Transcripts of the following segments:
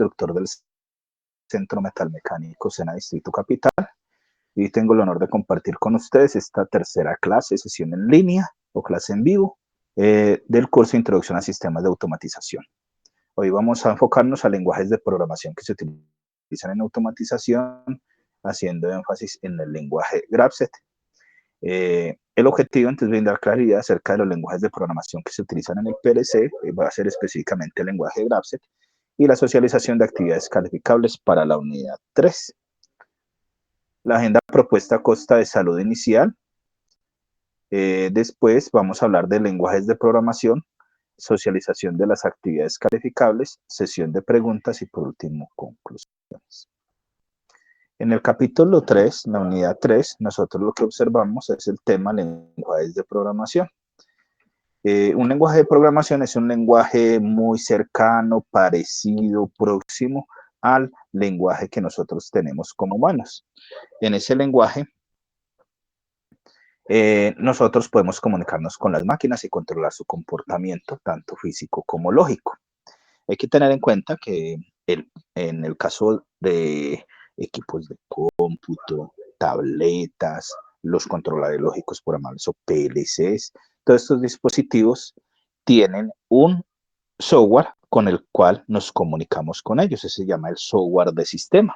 instructor del Centro Metalmecánico Sena Distrito Capital y tengo el honor de compartir con ustedes esta tercera clase, sesión en línea o clase en vivo del curso de Introducción a Sistemas de Automatización. Hoy vamos a enfocarnos a lenguajes de programación que se utilizan en automatización, haciendo énfasis en el lenguaje Grapset. El objetivo entonces es brindar claridad acerca de los lenguajes de programación que se utilizan en el PLC, va a ser específicamente el lenguaje Grapset, y la socialización de actividades calificables para la unidad 3. La agenda propuesta consta de salud inicial. Después vamos a hablar de lenguajes de programación, socialización de las actividades calificables, sesión de preguntas y por último conclusiones. En el capítulo 3, la unidad 3, nosotros lo que observamos es el tema lenguajes de programación. Un lenguaje de programación es un lenguaje muy cercano, parecido, próximo al lenguaje que nosotros tenemos como humanos. En ese lenguaje, nosotros podemos comunicarnos con las máquinas y controlar su comportamiento, tanto físico como lógico. Hay que tener en cuenta que en el caso de equipos de cómputo, tabletas, los controladores lógicos programables o PLCs, todos estos dispositivos tienen un software con el cual nos comunicamos con ellos. Ese se llama el software de sistema.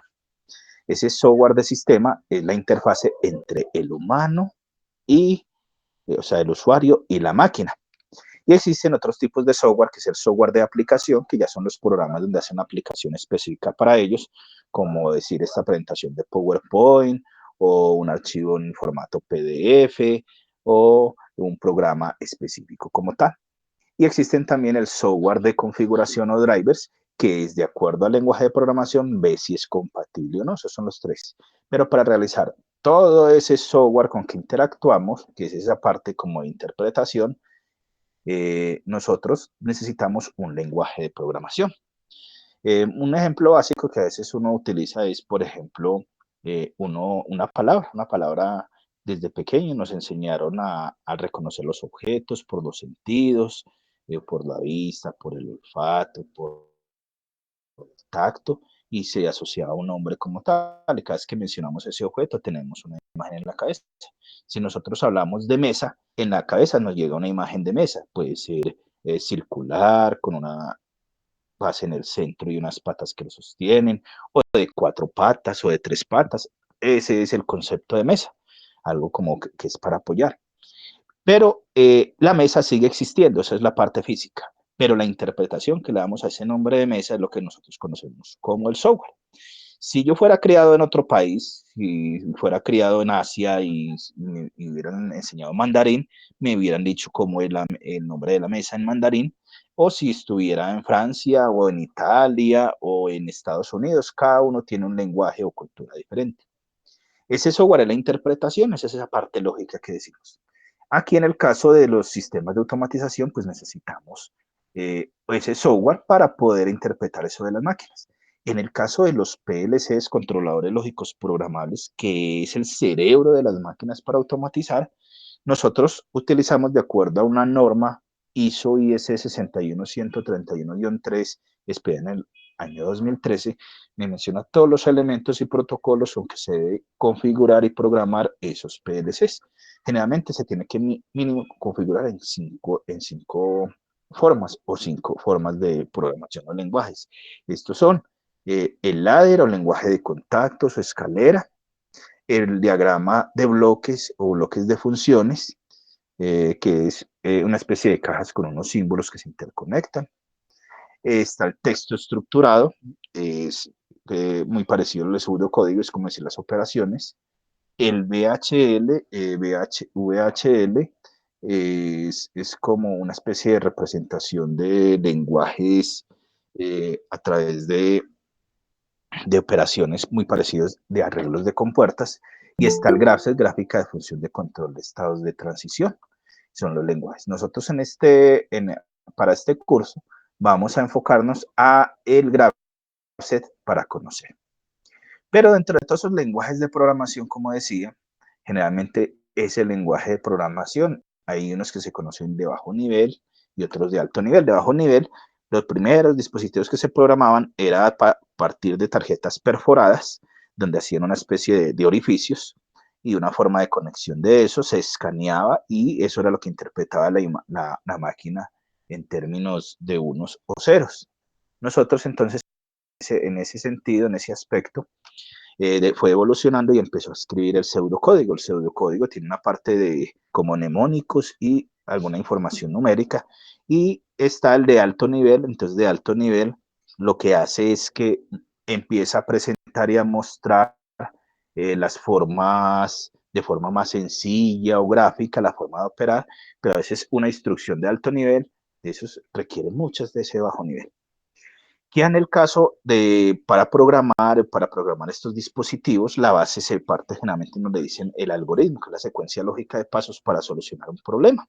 Ese software de sistema es la interfase entre el humano y, o sea, el usuario y la máquina. Y existen otros tipos de software, que es el software de aplicación, que ya son los programas donde hacen una aplicación específica para ellos, como decir esta presentación de PowerPoint o un archivo en formato PDF o un programa específico como tal. Y existen también el software de configuración o drivers, que es de acuerdo al lenguaje de programación, ve si es compatible o no. Esos son los tres. Pero para realizar todo ese software con que interactuamos, que es esa parte como de interpretación, nosotros necesitamos un lenguaje de programación. Un ejemplo básico que a veces uno utiliza es, por ejemplo, una palabra desde pequeño nos enseñaron a reconocer los objetos por los sentidos, por la vista, por el olfato, por el tacto, y se asociaba a un nombre como tal. Y cada vez que mencionamos ese objeto tenemos una imagen en la cabeza. Si nosotros hablamos de mesa, en la cabeza nos llega una imagen de mesa. Puede ser circular, con una base en el centro y unas patas que lo sostienen, o de 4 patas o de 3 patas. Ese es el concepto de mesa, algo como que es para apoyar. Pero la mesa sigue existiendo, esa es la parte física, pero la interpretación que le damos a ese nombre de mesa es lo que nosotros conocemos como el software. Si yo fuera criado en otro país, si fuera criado en Asia y me hubieran enseñado mandarín, me hubieran dicho cómo es el nombre de la mesa en mandarín, o si estuviera en Francia o en Italia o en Estados Unidos, cada uno tiene un lenguaje o cultura diferente. Ese software es la interpretación, esa es esa parte lógica que decimos. Aquí en el caso de los sistemas de automatización, pues necesitamos ese software para poder interpretar eso de las máquinas. En el caso de los PLCs, controladores lógicos programables, que es el cerebro de las máquinas para automatizar, nosotros utilizamos de acuerdo a una norma ISO IS 61131-3, expedida en el año 2013, me menciona todos los elementos y protocolos con que se debe configurar y programar esos PLCs. Generalmente se tiene que mínimo configurar en cinco formas o 5 formas de programación o lenguajes. Estos son el ladder o lenguaje de contactos o escalera, el diagrama de bloques o bloques de funciones, que es una especie de cajas con unos símbolos que se interconectan. Está el texto estructurado, es muy parecido al pseudocódigo, es como decir las operaciones. El VHL, VHL es como una especie de representación de lenguajes a través de operaciones muy parecidas de arreglos de compuertas. Y está el GRAPHS, gráfica de función de control de estados de transición. Son los lenguajes. Nosotros para este curso vamos a enfocarnos a el GRAPHS para conocer. Pero dentro de todos esos lenguajes de programación, como decía, generalmente ese lenguaje de programación, hay unos que se conocen de bajo nivel y otros de alto nivel. De bajo nivel Los primeros dispositivos que se programaban era a partir de tarjetas perforadas, donde hacían una especie de orificios y una forma de conexión de eso, se escaneaba y eso era lo que interpretaba la máquina en términos de unos o ceros. Nosotros entonces, en ese sentido, en ese aspecto, fue evolucionando y empezó a escribir el pseudocódigo. El pseudocódigo tiene una parte de como mnemónicos y alguna información numérica, y está el de alto nivel. Entonces, de alto nivel lo que hace es que empieza a presentar y a mostrar las formas de forma más sencilla o gráfica, la forma de operar, pero a veces una instrucción de alto nivel, de esos requiere muchas de ese bajo nivel. Ya en el caso de para programar estos dispositivos, la base se parte generalmente, nos le dicen el algoritmo, que es la secuencia lógica de pasos para solucionar un problema.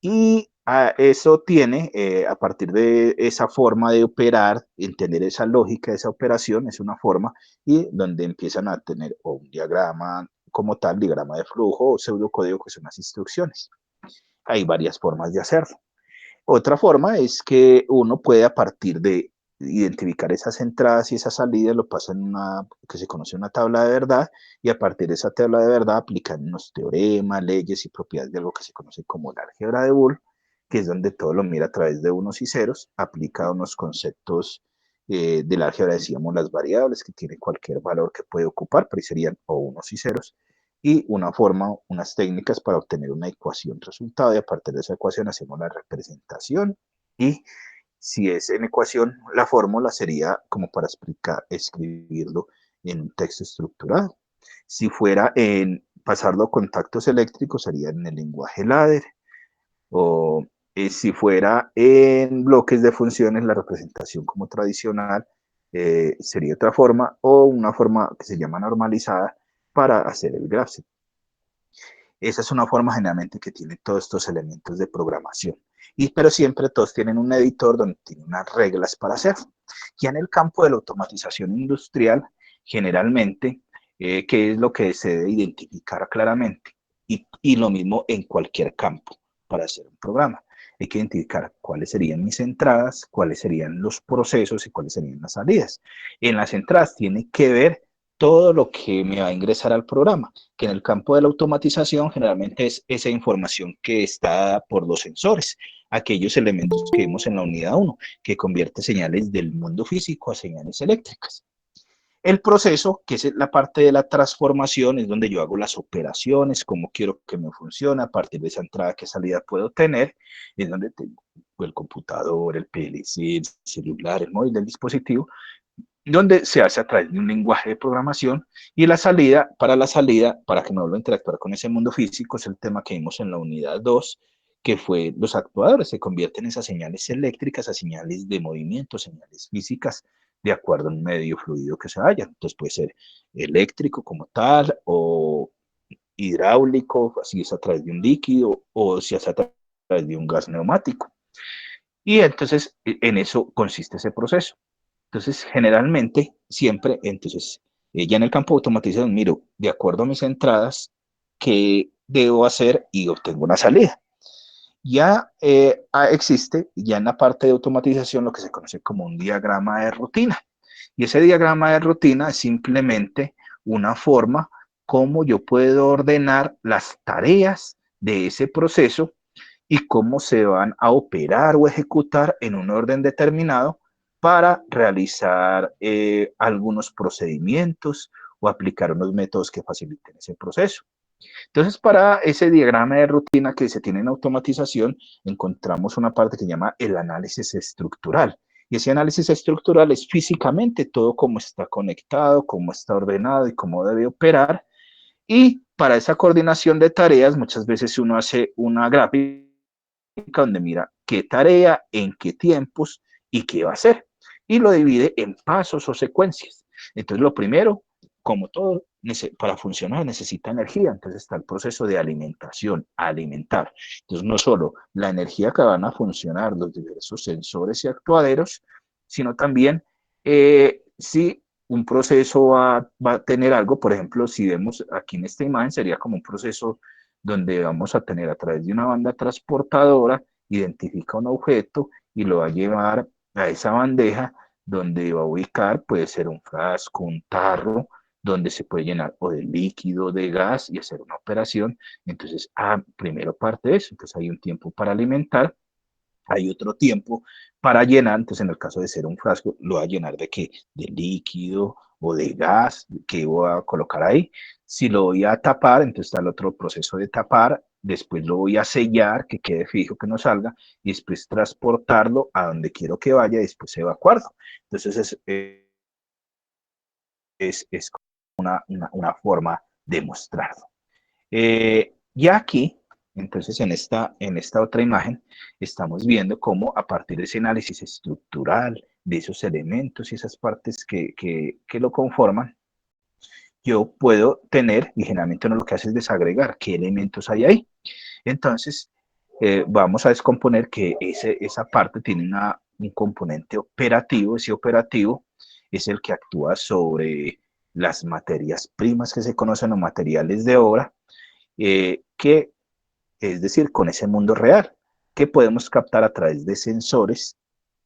Y eso tiene, a partir de esa forma de operar, entender esa lógica de esa operación, es una forma, y donde empiezan a tener o un diagrama como tal, diagrama de flujo o pseudocódigo, que son las instrucciones. Hay varias formas de hacerlo. Otra forma es que uno puede, a partir de identificar esas entradas y esas salidas, lo pasa en una que se conoce una tabla de verdad, y a partir de esa tabla de verdad aplican unos teoremas, leyes y propiedades de algo que se conoce como la álgebra de Boole, que es donde todo lo mira a través de unos y ceros, aplica unos conceptos de la álgebra, decíamos las variables, que tiene cualquier valor que puede ocupar, pero serían o unos y ceros, y una forma, unas técnicas para obtener una ecuación resultado, y a partir de esa ecuación hacemos la representación, y si es en ecuación, la fórmula sería como para explicar, escribirlo en un texto estructurado. Si fuera en pasarlo a contactos eléctricos, sería en el lenguaje ladder, o si fuera en bloques de funciones, la representación como tradicional sería otra forma, o una forma que se llama normalizada para hacer el graph. Esa es una forma generalmente que tiene todos estos elementos de programación. Pero siempre todos tienen un editor donde tiene unas reglas para hacer. Ya en el campo de la automatización industrial, generalmente, ¿qué es lo que se debe identificar claramente? Y lo mismo en cualquier campo para hacer un programa. Hay que identificar cuáles serían mis entradas, cuáles serían los procesos y cuáles serían las salidas. En las entradas tiene que ver todo lo que me va a ingresar al programa, que en el campo de la automatización generalmente es esa información que está dada por los sensores, aquellos elementos que vemos en la unidad 1, que convierte señales del mundo físico a señales eléctricas. El proceso, que es la parte de la transformación, es donde yo hago las operaciones, cómo quiero que me funcione, a partir de esa entrada, qué salida puedo tener, es donde tengo el computador, el PLC, el celular, el móvil, el dispositivo, donde se hace a través de un lenguaje de programación, y la salida, para que me vuelva a interactuar con ese mundo físico, es el tema que vimos en la unidad 2, que fue los actuadores, se convierten esas señales eléctricas a señales de movimiento, señales físicas, de acuerdo a un medio fluido que se haya. Entonces puede ser eléctrico como tal, o hidráulico, si es a través de un líquido, o si es a través de un gas neumático. Y entonces en eso consiste ese proceso. Entonces, generalmente, siempre, entonces, ya en el campo de automatización, miro, de acuerdo a mis entradas, qué debo hacer y obtengo una salida. Ya existe, ya en la parte de automatización, lo que se conoce como un diagrama de rutina. Y ese diagrama de rutina es simplemente una forma como yo puedo ordenar las tareas de ese proceso y cómo se van a operar o ejecutar en un orden determinado para realizar algunos procedimientos o aplicar unos métodos que faciliten ese proceso. Entonces, para ese diagrama de rutina que se tiene en automatización, encontramos una parte que se llama el análisis estructural. Y ese análisis estructural es físicamente todo cómo está conectado, cómo está ordenado y cómo debe operar. Y para esa coordinación de tareas, muchas veces uno hace una gráfica donde mira qué tarea, en qué tiempos y qué va a hacer. Y lo divide en pasos o secuencias. Entonces, lo primero, como todo, para funcionar necesita energía. Entonces está el proceso de alimentación, alimentar. Entonces, no solo la energía que van a funcionar los diversos sensores y actuaderos, sino también si un proceso va a tener algo, por ejemplo, si vemos aquí en esta imagen, sería como un proceso donde vamos a tener a través de una banda transportadora, identifica un objeto y lo va a llevar a esa bandeja donde va a ubicar, puede ser un frasco, un tarro, donde se puede llenar o de líquido, de gas y hacer una operación. Entonces, primero parte de eso, entonces hay un tiempo para alimentar, hay otro tiempo para llenar, entonces en el caso de ser un frasco, lo va a llenar de qué, de líquido o de gas que voy a colocar ahí. Si lo voy a tapar, entonces está el otro proceso de tapar, después lo voy a sellar, que quede fijo, que no salga, y después transportarlo a donde quiero que vaya, y después evacuarlo. Entonces es una forma de mostrarlo. Y aquí, entonces en esta otra imagen, estamos viendo cómo a partir de ese análisis estructural, de esos elementos y esas partes que lo conforman, yo puedo tener, y generalmente uno lo que hace es desagregar qué elementos hay ahí. Entonces, vamos a descomponer que esa parte tiene un componente operativo. Ese operativo es el que actúa sobre las materias primas que se conocen o materiales de obra, que es decir, con ese mundo real, que podemos captar a través de sensores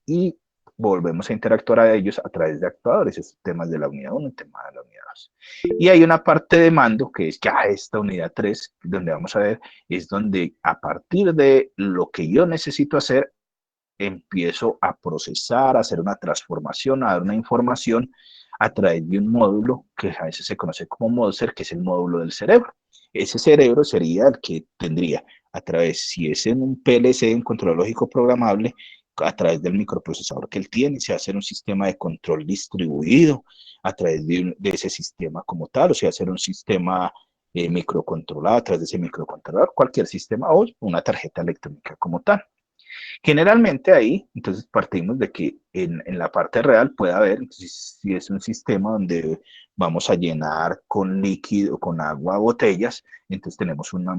y volvemos a interactuar a ellos a través de actuadores, esos temas de la unidad 1 y temas de la unidad 2. Y hay una parte de mando que es ya esta unidad 3, donde vamos a ver, es donde a partir de lo que yo necesito hacer, empiezo a procesar, a hacer una transformación, a dar una información a través de un módulo que a veces se conoce como MODSER, que es el módulo del cerebro. Ese cerebro sería el que tendría a través, si es en un PLC, un control lógico programable, a través del microprocesador que él tiene, se hace un sistema de control distribuido a través de ese sistema como tal, o sea, hacer un sistema microcontrolado a través de ese microcontrolador, cualquier sistema o una tarjeta electrónica como tal. Generalmente ahí, entonces partimos de que en la parte real puede haber, si es un sistema donde vamos a llenar con líquido, con agua, botellas, entonces tenemos una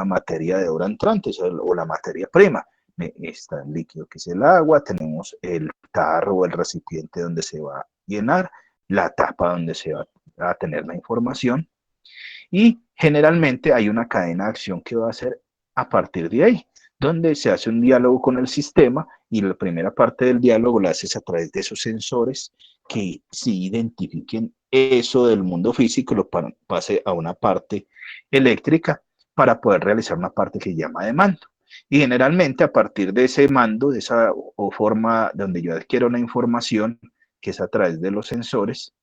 materia de obra entrante o la materia prima. Está el líquido que es el agua, tenemos el tarro o el recipiente donde se va a llenar, la tapa donde se va a tener la información y generalmente hay una cadena de acción que va a hacer a partir de ahí, donde se hace un diálogo con el sistema y la primera parte del diálogo la haces a través de esos sensores que sí identifiquen eso del mundo físico, lo pase a una parte eléctrica para poder realizar una parte que se llama de mando. Y generalmente a partir de ese mando, de esa o forma donde yo adquiero una información, que es a través de los sensores,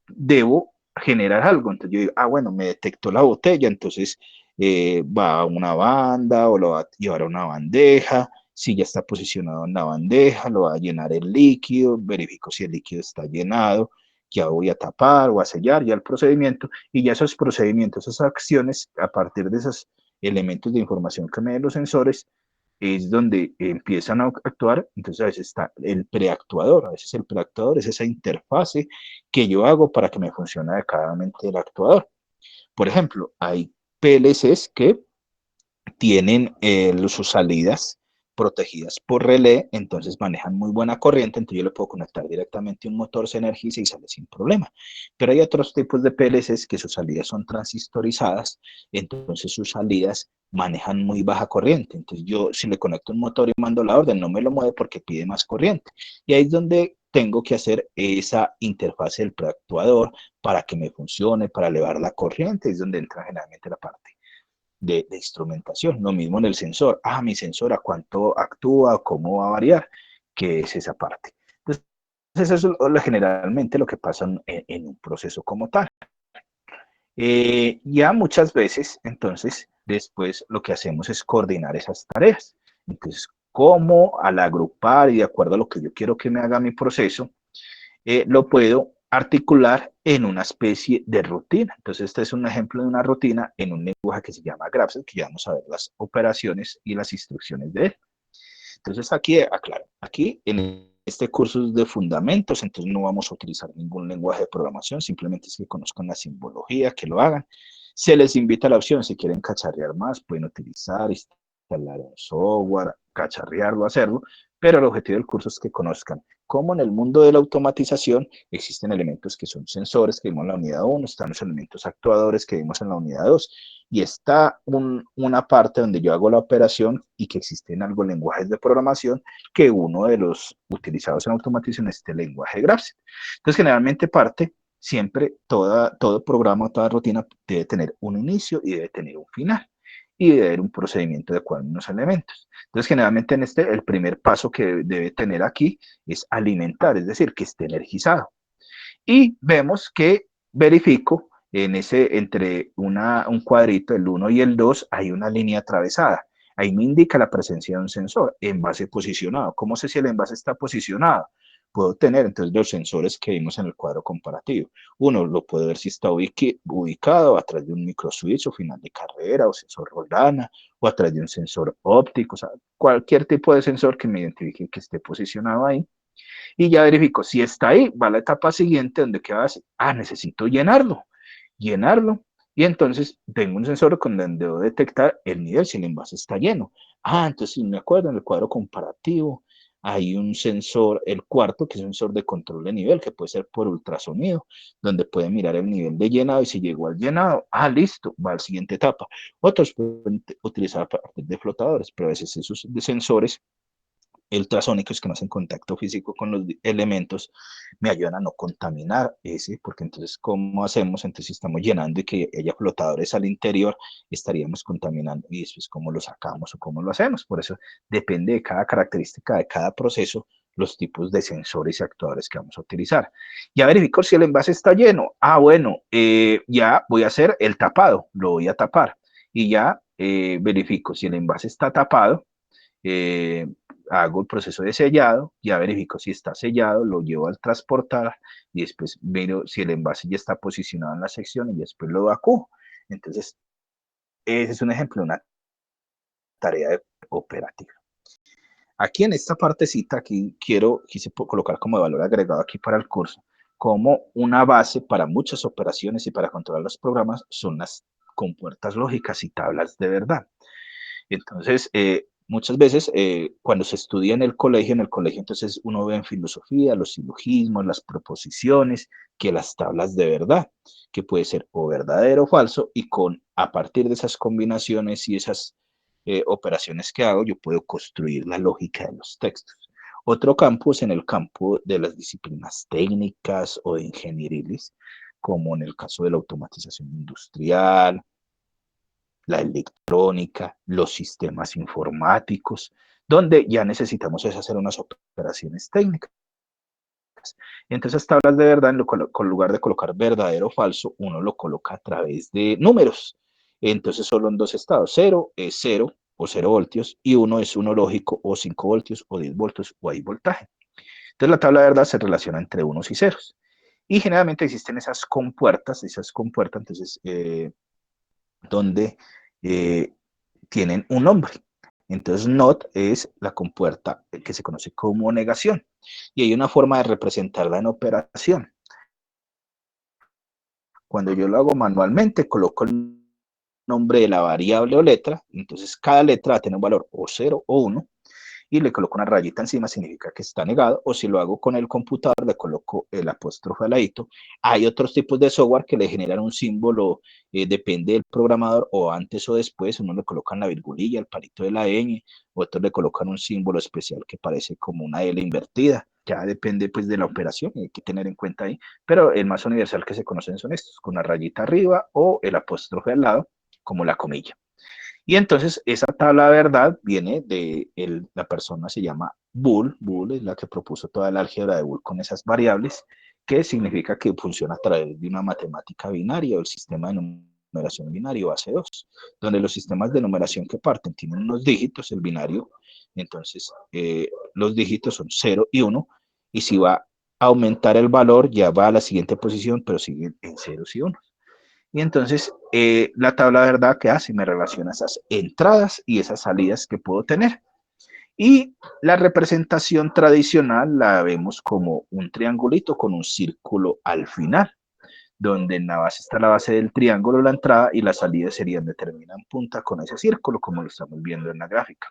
debo generar algo. Entonces yo digo, bueno, me detectó la botella, entonces va a una banda o lo va a llevar a una bandeja. Si ya está posicionado en la bandeja, lo va a llenar el líquido, verifico si el líquido está llenado, ya voy a tapar o a sellar ya el procedimiento y ya esos procedimientos, esas acciones, a partir de esos elementos de información que me den los sensores, es donde empiezan a actuar. Entonces a veces está el preactuador, a veces el preactuador es esa interfase que yo hago para que me funcione adecuadamente el actuador. Por ejemplo, hay PLCs que tienen sus salidas protegidas por relé, entonces manejan muy buena corriente, entonces yo le puedo conectar directamente un motor, se energiza y sale sin problema. Pero hay otros tipos de PLCs que sus salidas son transistorizadas, entonces sus salidas manejan muy baja corriente. Entonces yo si le conecto un motor y mando la orden, no me lo mueve porque pide más corriente. Y ahí es donde tengo que hacer esa interfase del preactuador para que me funcione, para elevar la corriente, es donde entra generalmente la parte de instrumentación. Lo mismo en el sensor. Mi sensor a cuánto actúa, cómo va a variar, que es esa parte. Entonces, eso es generalmente lo que pasa en un proceso como tal. Ya muchas veces, entonces, después lo que hacemos es coordinar esas tareas. Entonces, cómo al agrupar y de acuerdo a lo que yo quiero que me haga mi proceso, lo puedo articular en una especie de rutina. Entonces, este es un ejemplo de una rutina en un lenguaje que se llama Graphics, que ya vamos a ver las operaciones y las instrucciones de él. Entonces, aquí, aclaro, aquí en este curso es de fundamentos, entonces no vamos a utilizar ningún lenguaje de programación, simplemente es que conozcan la simbología, que lo hagan. Se les invita a la opción, si quieren cacharrear más, pueden utilizar, instalar un software, cacharrearlo, hacerlo, pero el objetivo del curso es que conozcan Como en el mundo de la automatización existen elementos que son sensores que vimos en la unidad 1, están los elementos actuadores que vimos en la unidad 2, y está una parte donde yo hago la operación y que existen algo lenguajes de programación, que uno de los utilizados en automatización es este lenguaje GraphSynth. Entonces, generalmente parte, siempre todo programa, toda rutina debe tener un inicio y debe tener un final, y debe haber un procedimiento de cada uno de los elementos. Entonces, generalmente el primer paso que debe tener aquí es alimentar, es decir, que esté energizado. Y vemos que verifico entre un cuadrito, el 1 y el 2, hay una línea atravesada. Ahí me indica la presencia de un sensor, envase posicionado. ¿Cómo sé si el envase está posicionado? Puedo tener entonces los sensores que vimos en el cuadro comparativo. Uno lo puedo ver si está ubicado a través de un microswitch o final de carrera o sensor Roldana o a través de un sensor óptico, o sea, cualquier tipo de sensor que me identifique que esté posicionado ahí. Y ya verifico si está ahí, va a la etapa siguiente donde qué va a hacer. Necesito llenarlo. Y entonces tengo un sensor con donde debo detectar el nivel, si el envase está lleno. Entonces si me acuerdo, en el cuadro comparativo hay un sensor, el cuarto, que es un sensor de control de nivel, que puede ser por ultrasonido, donde puede mirar el nivel de llenado y si llegó al llenado, listo, va a la siguiente etapa. Otros pueden utilizar a partir de flotadores, pero a veces esos sensores ultrasónicos que no hacen contacto físico con los elementos me ayudan a no contaminar ese, porque entonces, ¿cómo hacemos? Entonces, si estamos llenando y que haya flotadores al interior, estaríamos contaminando y después, ¿cómo lo sacamos o cómo lo hacemos? Por eso depende de cada característica de cada proceso los tipos de sensores y actuadores que vamos a utilizar. Ya verifico si el envase está lleno. Bueno, ya voy a hacer el tapado, lo voy a tapar y ya verifico si el envase está tapado. eh, Hago el proceso de sellado, ya verifico si está sellado, lo llevo al transportar y después veo si el envase ya está posicionado en la sección y después lo evacuo. Entonces, ese es un ejemplo de una tarea operativa. Aquí en esta partecita, aquí quise colocar como valor agregado aquí para el curso, como una base para muchas operaciones y para controlar los programas son las compuertas lógicas y tablas de verdad. Entonces, muchas veces cuando se estudia en el colegio entonces uno ve en filosofía los silogismos, las proposiciones, que las tablas de verdad, que puede ser o verdadero o falso, y a partir de esas combinaciones y esas operaciones que hago, yo puedo construir la lógica de los textos. Otro campo es en el campo de las disciplinas técnicas o ingenieriles, como en el caso de la automatización industrial, la electrónica, los sistemas informáticos, donde ya necesitamos es hacer unas operaciones técnicas. Entonces, tablas de verdad, en lugar de colocar verdadero o falso, uno lo coloca a través de números. Entonces, solo en dos estados. 0 es 0 o 0 voltios y 1 es 1 lógico o 5 voltios o 10 voltios o hay voltaje. Entonces, la tabla de verdad se relaciona entre unos y ceros. Y generalmente existen esas compuertas, entonces, donde tienen un nombre. Entonces, not es la compuerta que se conoce como negación. Y hay una forma de representarla en operación. Cuando yo lo hago manualmente, coloco el nombre de la variable o letra, entonces cada letra va a tener un valor o 0 o 1, y le coloco una rayita encima, significa que está negado, o si lo hago con el computador, le coloco el apóstrofe al ladito. Hay otros tipos de software que le generan un símbolo, depende del programador, o antes o después, uno le colocan la virgulilla, el palito de la ñ, otros le colocan un símbolo especial que parece como una L invertida, ya depende pues de la operación, hay que tener en cuenta ahí, pero el más universal que se conocen son estos, con la rayita arriba o el apóstrofe al lado, como la comilla. Y entonces esa tabla de verdad viene la persona se llama Boole es la que propuso toda la álgebra de Boole con esas variables, que significa que funciona a través de una matemática binaria o el sistema de numeración binario base 2, donde los sistemas de numeración que parten tienen unos dígitos, el binario, entonces los dígitos son 0 y 1, y si va a aumentar el valor ya va a la siguiente posición, pero sigue en ceros y 1. Y entonces la tabla de verdad que hace me relaciona esas entradas y esas salidas que puedo tener. Y la representación tradicional la vemos como un triangulito con un círculo al final, donde en la base está la base del triángulo, la entrada, y las salidas serían determinadas en punta con ese círculo, como lo estamos viendo en la gráfica.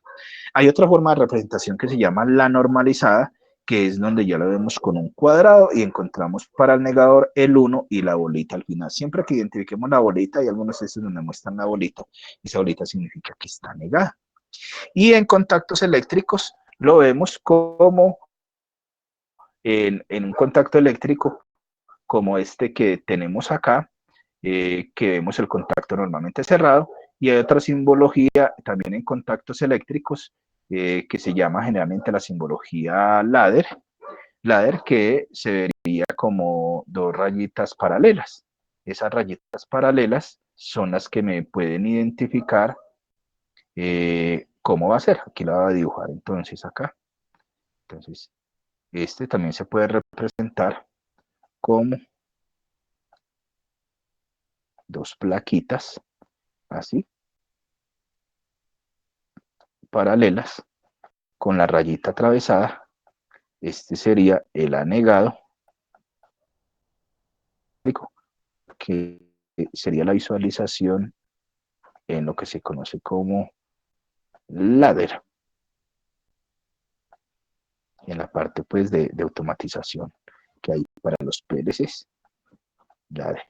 Hay otra forma de representación que se llama la normalizada, que es donde ya lo vemos con un cuadrado y encontramos para el negador el 1 y la bolita al final. Siempre que identifiquemos la bolita, hay algunos textos donde muestran la bolita, esa bolita significa que está negada. Y en contactos eléctricos lo vemos como en un contacto eléctrico como este que tenemos acá, que vemos el contacto normalmente cerrado, y hay otra simbología también en contactos eléctricos que se llama generalmente la simbología ladder, que se vería como dos rayitas paralelas. Esas rayitas paralelas son las que me pueden identificar cómo va a ser. Aquí la voy a dibujar entonces acá. Entonces, este también se puede representar como dos plaquitas, así, paralelas, con la rayita atravesada. Este sería el anegado, que sería la visualización en lo que se conoce como ladder, en la parte pues de automatización que hay para los PLCs. Ladder.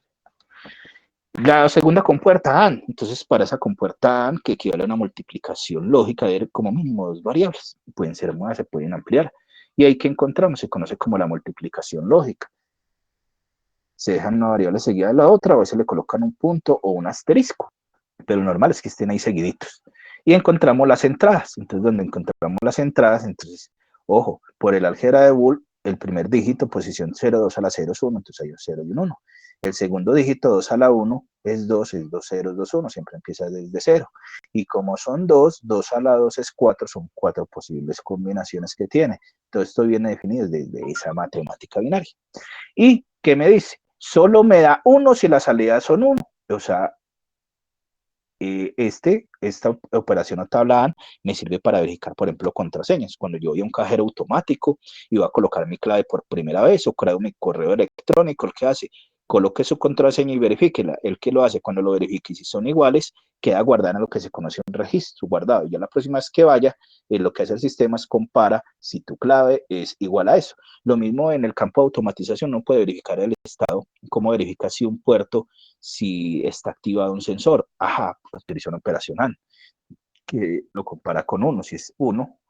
La segunda compuerta AND, entonces para esa compuerta AND, que equivale a una multiplicación lógica de como mínimo dos variables, pueden ser más, se pueden ampliar, y ahí que encontramos, se conoce como la multiplicación lógica. Se dejan una variable seguida de la otra, o a veces le colocan un punto o un asterisco, pero lo normal es que estén ahí seguiditos. Y encontramos las entradas, entonces donde encontramos las entradas, entonces, ojo, por el álgebra de Boole, el primer dígito, posición 0, 2 a la 0 es 1, entonces hay un 0 y un 1. El segundo dígito, 2 a la 1, es 2, es 2 0, 2 1, siempre empieza desde 0. Y como son 2, 2 a la 2 es 4, son 4 posibles combinaciones que tiene. Todo esto viene definido desde esa matemática binaria. ¿Y qué me dice? Solo me da 1 si las salidas son 1. O sea, esta operación o tabla AND me sirve para verificar, por ejemplo, contraseñas. Cuando yo voy a un cajero automático y voy a colocar mi clave por primera vez o creo mi correo electrónico, ¿el que hace? Coloque su contraseña y verifíquela. El que lo hace cuando lo verifique, si son iguales, queda guardada en lo que se conoce un registro guardado. Y ya la próxima vez que vaya, lo que hace el sistema es compara si tu clave es igual a eso. Lo mismo en el campo de automatización, no puede verificar el estado, cómo verifica si un puerto, si está activado un sensor. Ajá, autorización operacional, que lo compara con uno. Si es uno,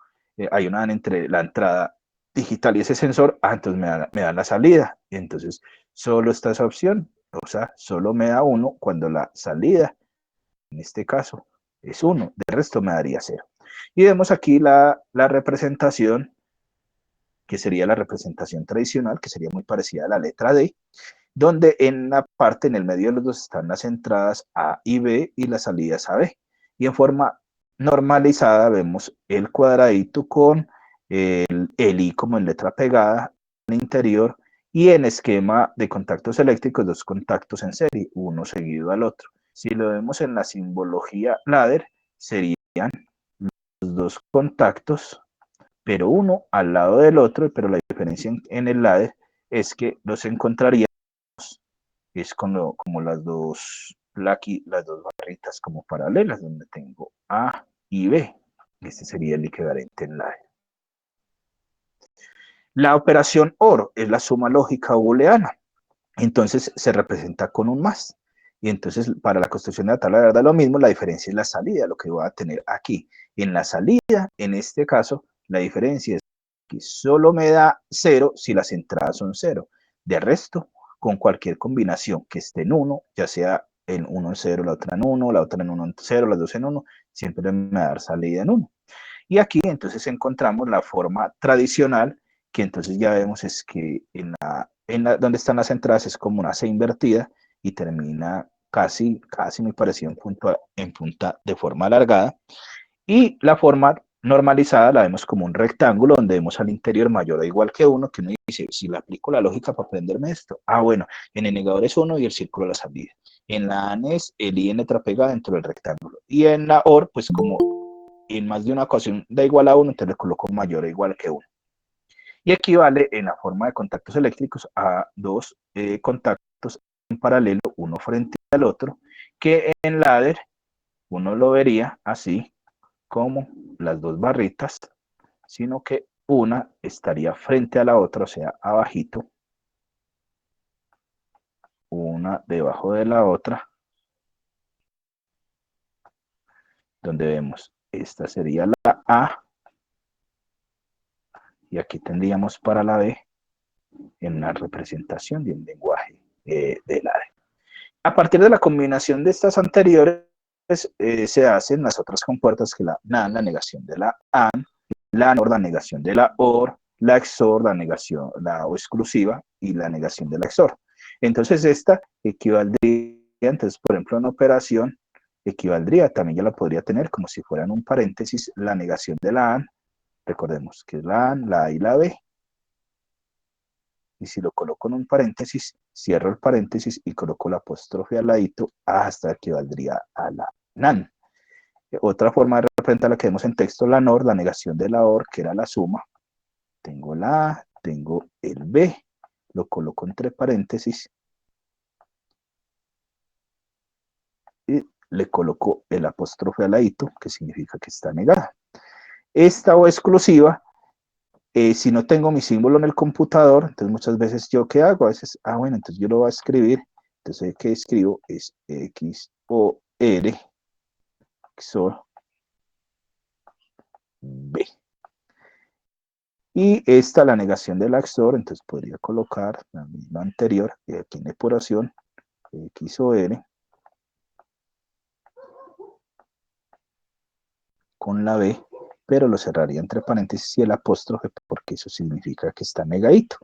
hay una entre la entrada digital y ese sensor, entonces me da la salida. Y entonces solo está esa opción, o sea, solo me da uno cuando la salida, en este caso, es uno. De resto me daría cero. Y vemos aquí la representación, que sería la representación tradicional, que sería muy parecida a la letra D, donde en la parte, en el medio de los dos, están las entradas A y B y las salidas A, B. Y en forma normalizada vemos el cuadradito con el I como en letra pegada en el interior, y en esquema de contactos eléctricos, dos contactos en serie, uno seguido al otro. Si lo vemos en la simbología ladder, serían los dos contactos, pero uno al lado del otro, pero la diferencia en el ladder es que los encontraría es como las dos barritas como paralelas, donde tengo A y B. Este sería el equivalente en la E. La operación OR es la suma lógica booleana. Entonces se representa con un más. Y entonces para la construcción de la tabla de verdad lo mismo, la diferencia es la salida, lo que voy a tener aquí. En la salida, en este caso, la diferencia es que solo me da 0 si las entradas son 0. De resto, con cualquier combinación que esté en 1, ya sea en 1 en 0, la otra en 1, la otra en 1 en 0, las dos en 1, siempre me va a dar salida en 1. Y aquí entonces encontramos la forma tradicional, que entonces ya vemos es que donde están las entradas es como una C invertida y termina casi muy parecido en punta de forma alargada. Y la forma normalizada la vemos como un rectángulo donde vemos al interior mayor o igual que 1, que uno dice, si le aplico la lógica para aprenderme esto, bueno, en el negador es 1 y el círculo la salida. En la ANE es el I en letra pegada dentro del rectángulo. Y en la OR, pues como en más de una ocasión da igual a 1, entonces le coloco mayor o igual que 1. Y equivale en la forma de contactos eléctricos a dos contactos en paralelo, uno frente al otro, que en ladder uno lo vería así como las dos barritas, sino que una estaría frente a la otra, o sea, abajito, una debajo de la otra, donde vemos, esta sería la A, y aquí tendríamos para la B en una representación de un lenguaje de la D. A partir de la combinación de estas anteriores, se hacen las otras compuertas que la NAND, la negación de la AND, la NOR, la negación de la OR, la XOR, la negación, la O exclusiva y la negación de la XOR. Entonces esta equivaldría, entonces por ejemplo en operación, equivaldría, también ya la podría tener como si fuera en un paréntesis la negación de la AND, recordemos que es la AND, la A y la B, y si lo coloco en un paréntesis, cierro el paréntesis y coloco la apóstrofe al ladito hasta equivaldría a la NAN. Otra forma de representar la que vemos en texto, la NOR, la negación de la OR, que era la suma. Tengo la A, tengo el B, lo coloco entre paréntesis y le coloco el apóstrofe al ladito, que significa que está negada. Esta O exclusiva, si no tengo mi símbolo en el computador, entonces muchas veces yo qué hago, a veces, bueno, entonces yo lo voy a escribir, entonces que escribo es XOR, XOR B. Y esta la negación de la XOR, entonces podría colocar la misma anterior, aquí en depuración, XOR, con la B, pero lo cerraría entre paréntesis y el apóstrofe, porque eso significa que está negadito.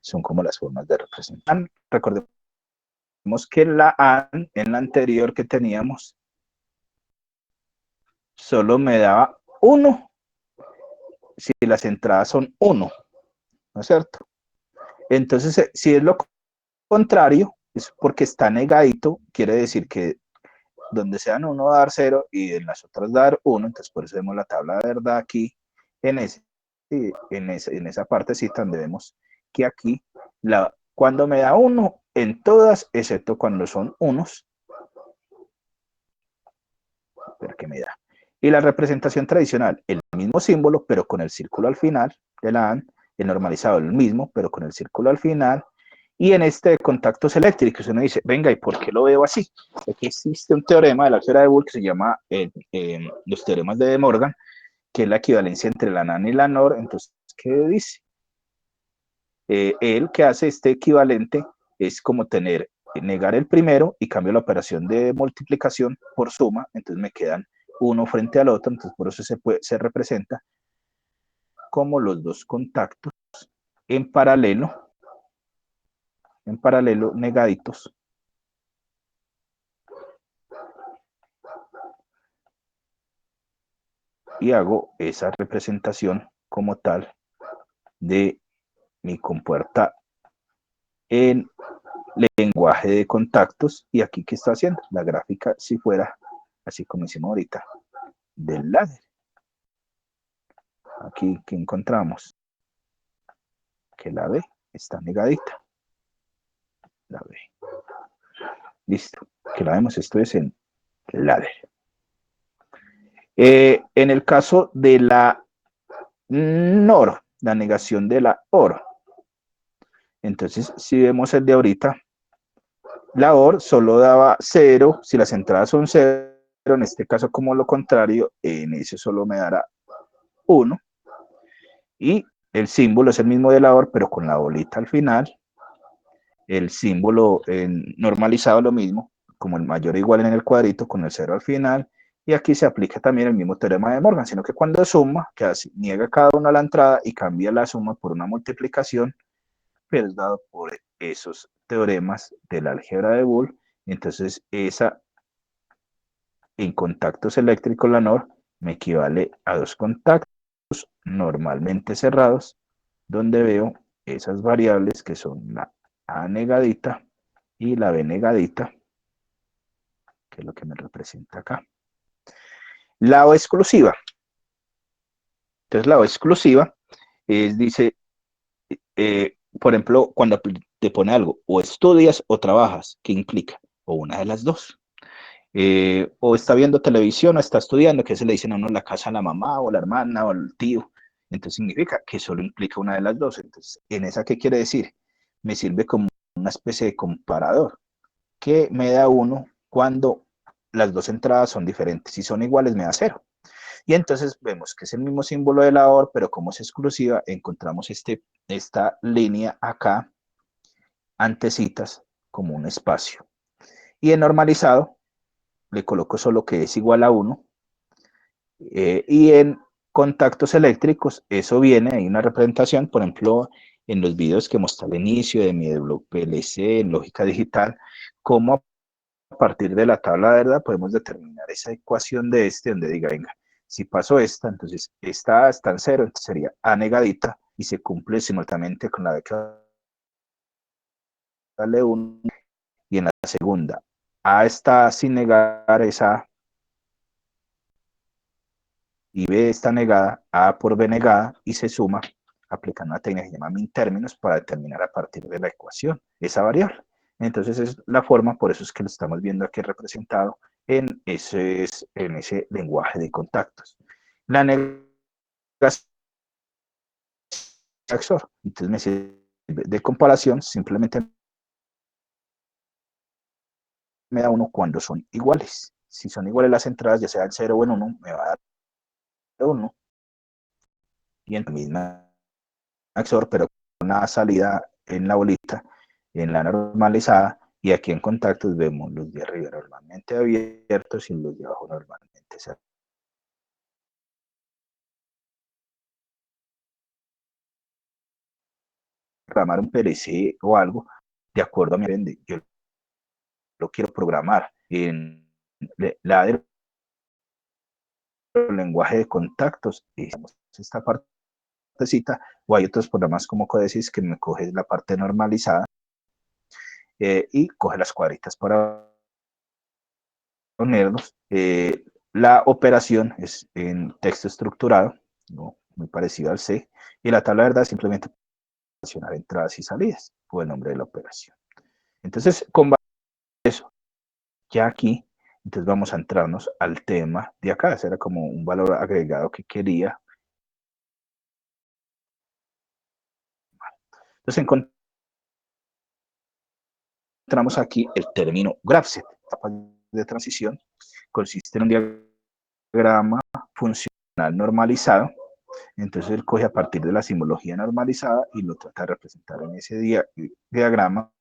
Son como las formas de representar. Recordemos que la A en la anterior que teníamos solo me daba 1 si las entradas son 1, ¿no es cierto? Entonces, si es lo contrario, es porque está negadito, quiere decir que donde sean 1 va a dar 0 y en las otras dar 1, entonces por eso vemos la tabla de verdad aquí en, en esa partecita donde vemos que aquí, cuando me da 1 en todas, excepto cuando son unos, ver qué me da. Y la representación tradicional, el mismo símbolo, pero con el círculo al final de la AND, el normalizado el mismo, pero con el círculo al final, y en este de contactos eléctricos uno dice, venga, ¿y por qué lo veo así? Aquí existe un teorema de la álgebra de Boole que se llama los teoremas de De Morgan, que es la equivalencia entre la NAND y la NOR. Entonces, ¿qué dice? Él que hace este equivalente es como negar el primero y cambio la operación de multiplicación por suma, entonces me quedan uno frente al otro, entonces por eso se representa como los dos contactos en paralelo negaditos. Y hago esa representación como tal de mi compuerta en lenguaje de contactos. Y aquí, ¿qué está haciendo? La gráfica, si fuera así como hicimos ahorita, del ladder. Aquí, ¿qué encontramos? Que la B está negadita. La B. Listo. Que la vemos, esto es en ladder. En el caso de la NOR, la negación de la OR. Entonces, si vemos el de ahorita, la OR solo daba 0 si las entradas son 0, en este caso como lo contrario, en ese solo me dará 1. Y el símbolo es el mismo de la OR, pero con la bolita al final. El símbolo normalizado lo mismo, como el mayor o igual en el cuadrito, con el 0 al final. Y aquí se aplica también el mismo teorema de Morgan, sino que cuando suma, que así, niega cada uno a la entrada y cambia la suma por una multiplicación, pero es dado por esos teoremas de la álgebra de Boole. Entonces, esa en contactos eléctricos, la NOR, me equivale a dos contactos normalmente cerrados, donde veo esas variables que son la A negadita y la B negadita, que es lo que me representa acá. La O exclusiva. Entonces, la O exclusiva dice, por ejemplo, cuando te pone algo, o estudias o trabajas, ¿qué implica? O una de las dos. o está viendo televisión o está estudiando, que se le dicen a uno en la casa a la mamá o la hermana o el tío. Entonces significa que solo implica una de las dos. Entonces, ¿en esa qué quiere decir? Me sirve como una especie de comparador que me da uno cuando las dos entradas son diferentes. Si son iguales, me da cero. Y entonces vemos que es el mismo símbolo de la OR, pero como es exclusiva, encontramos esta línea acá, antecitas, como un espacio. Y en normalizado, le coloco solo que es igual a 1. Y en contactos eléctricos, eso viene, hay una representación, por ejemplo, en los videos que mostré al inicio de mi blog PLC, en lógica digital, cómo a partir de la tabla de verdad podemos determinar esa ecuación de donde diga, venga, si paso esta, entonces esta está en cero, entonces sería A negadita y se cumple simultáneamente con la de que vale 1 y en la segunda A está sin negar esa y B está negada, A por B negada y se suma aplicando una técnica que se llama min términos para determinar a partir de la ecuación esa variable. Entonces es la forma, por eso es que lo estamos viendo aquí representado en ese lenguaje de contactos. La negación entonces me sirve de comparación, simplemente me da 1 cuando son iguales. Si son iguales las entradas, ya sea el 0 o en 1, me va a dar 1 y en la misma XOR, pero con una salida en la bolita, en la normalizada, y aquí en contactos vemos los de arriba normalmente abiertos y los de abajo normalmente cerrados. Programar un PLC o algo de acuerdo a mi vende. Yo lo quiero programar en la del lenguaje de contactos y esta partecita, o hay otros programas como Codesys que me coge la parte normalizada y coge las cuadritas para ponerlos. La operación es en texto estructurado, ¿no? Muy parecido al C, y la tabla de verdad es simplemente relacionar entradas y salidas, o el nombre de la operación. Entonces, con eso, ya aquí, entonces vamos a entrarnos al tema de acá. Ese era como un valor agregado que quería. Entonces encontramos aquí el término GraphSet, etapa de transición, consiste en un diagrama funcional normalizado. Entonces él coge a partir de la simbología normalizada y lo trata de representar en ese diagrama.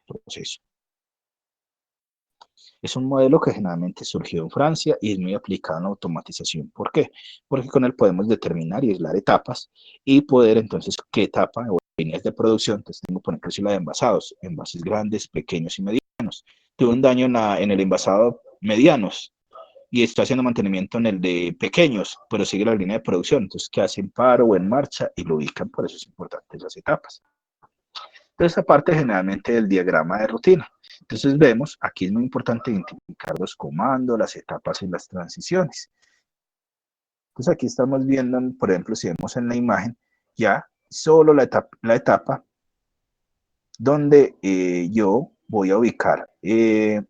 Entonces, es un modelo que generalmente surgió en Francia y es muy aplicado en automatización. ¿Por qué? Porque con él podemos determinar y aislar etapas y poder entonces qué etapa o líneas de producción. Entonces tengo, por ejemplo, si la de envasados, envases grandes, pequeños y medianos. Tuve un daño en el envasado medianos y está haciendo mantenimiento en el de pequeños, pero sigue la línea de producción. Entonces, ¿qué hacen? Paro o en marcha y lo ubican, por eso es importante las etapas. Entonces, esta parte generalmente del diagrama de rutina. Entonces, vemos, aquí es muy importante identificar los comandos, las etapas y las transiciones. Entonces, aquí estamos viendo, por ejemplo, si vemos en la imagen, ya solo la etapa donde yo voy a ubicar el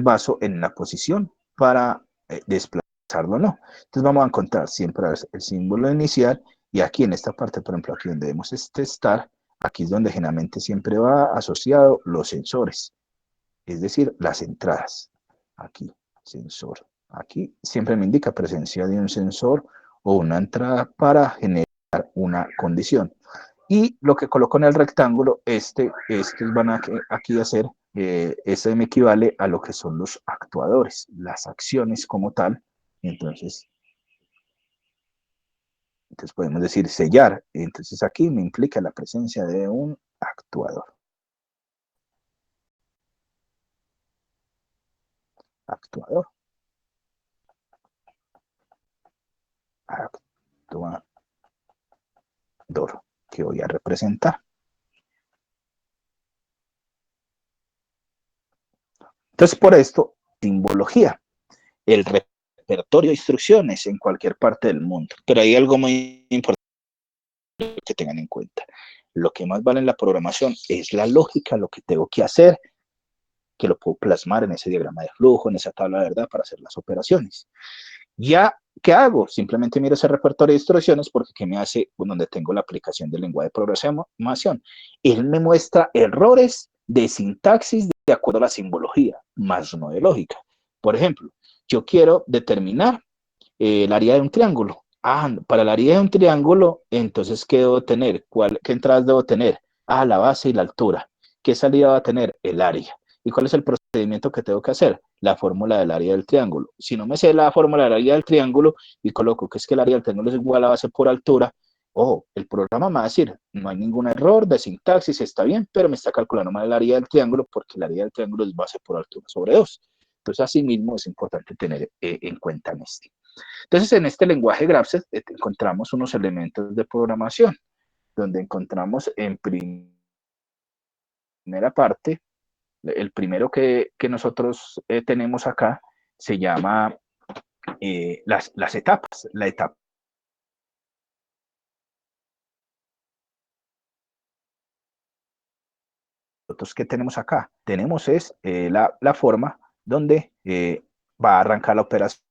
vaso en la posición para desplazarlo o no. Entonces vamos a encontrar siempre el símbolo inicial y aquí en esta parte, por ejemplo, aquí donde vemos este star, aquí es donde generalmente siempre va asociado los sensores, es decir, las entradas. Aquí, sensor. Aquí siempre me indica presencia de un sensor o una entrada para generar una condición. Y lo que coloco en el rectángulo, estos van a aquí a hacer, ese me equivale a lo que son los actuadores, las acciones como tal. Entonces podemos decir sellar. Entonces aquí me implica la presencia de un actuador. Actuador. Actuador que voy a representar. Entonces por esto, simbología. El repertorio de instrucciones en cualquier parte del mundo. Pero hay algo muy importante que tengan en cuenta. Lo que más vale en la programación es la lógica, lo que tengo que hacer, que lo puedo plasmar en ese diagrama de flujo, en esa tabla de verdad para hacer las operaciones. Ya, ¿qué hago? Simplemente miro ese repertorio de instrucciones porque ¿qué me hace donde tengo la aplicación del lenguaje de programación? Él me muestra errores de sintaxis de acuerdo a la simbología, más no de lógica. Por ejemplo, yo quiero determinar el área de un triángulo. Ah, para el área de un triángulo, entonces, ¿qué debo tener? ¿Qué entradas debo tener? Ah, la base y la altura. ¿Qué salida va a tener? El área. ¿Y cuál es el procedimiento que tengo que hacer? La fórmula del área del triángulo. Si no me sé la fórmula del área del triángulo y coloco que es que el área del triángulo es igual a la base por altura, ojo, el programa me va a decir, no hay ningún error de sintaxis, está bien, pero me está calculando mal el área del triángulo porque el área del triángulo es base por altura sobre 2. Entonces, así mismo es importante tener en cuenta en este. Entonces, en este lenguaje Graph encontramos unos elementos de programación, donde encontramos en primera parte, el primero que nosotros tenemos acá se llama las etapas. La etapa que tenemos acá, tenemos es la forma donde va a arrancar la operación.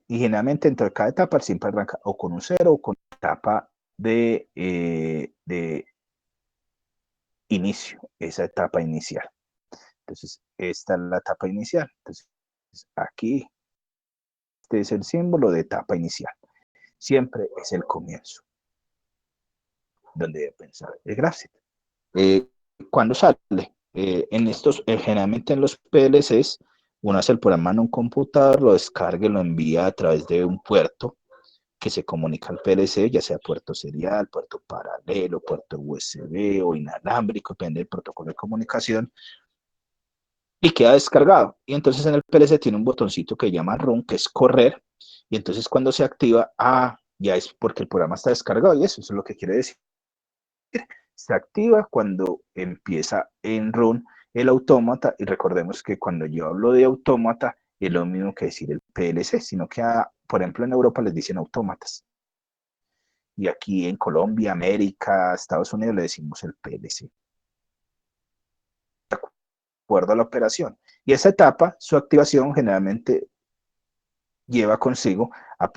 Y generalmente dentro de cada etapa siempre arranca o con un cero o con una etapa de inicio, esa etapa inicial. Entonces, esta es la etapa inicial. Entonces, aquí, este es el símbolo de etapa inicial. Siempre es el comienzo, donde debe pensar el Graphic. ¿Cuándo sale? En estos, generalmente en los PLCs, uno hace el programa en un computador, lo descarga y lo envía a través de un puerto que se comunica al PLC, ya sea puerto serial, puerto paralelo, puerto USB o inalámbrico, depende del protocolo de comunicación, y queda descargado. Y entonces en el PLC tiene un botoncito que llama Run, que es correr, y entonces cuando se activa, ya es porque el programa está descargado, y eso es lo que quiere decir. Se activa cuando empieza en Run el autómata, y recordemos que cuando yo hablo de autómata, es lo mismo que decir el PLC, sino que, por ejemplo, en Europa les dicen autómatas. Y aquí en Colombia, América, Estados Unidos le decimos el PLC. De acuerdo a la operación. Y esa etapa, su activación generalmente lleva consigo,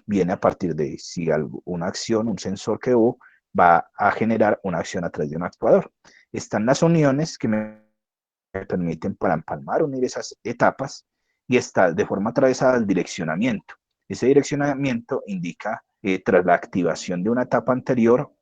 viene a partir de si una acción, un sensor que hubo, va a generar una acción a través de un actuador. Están las uniones que me permiten para empalmar, unir esas etapas, y está de forma atravesada el direccionamiento. Ese direccionamiento indica, tras la activación de una etapa anterior,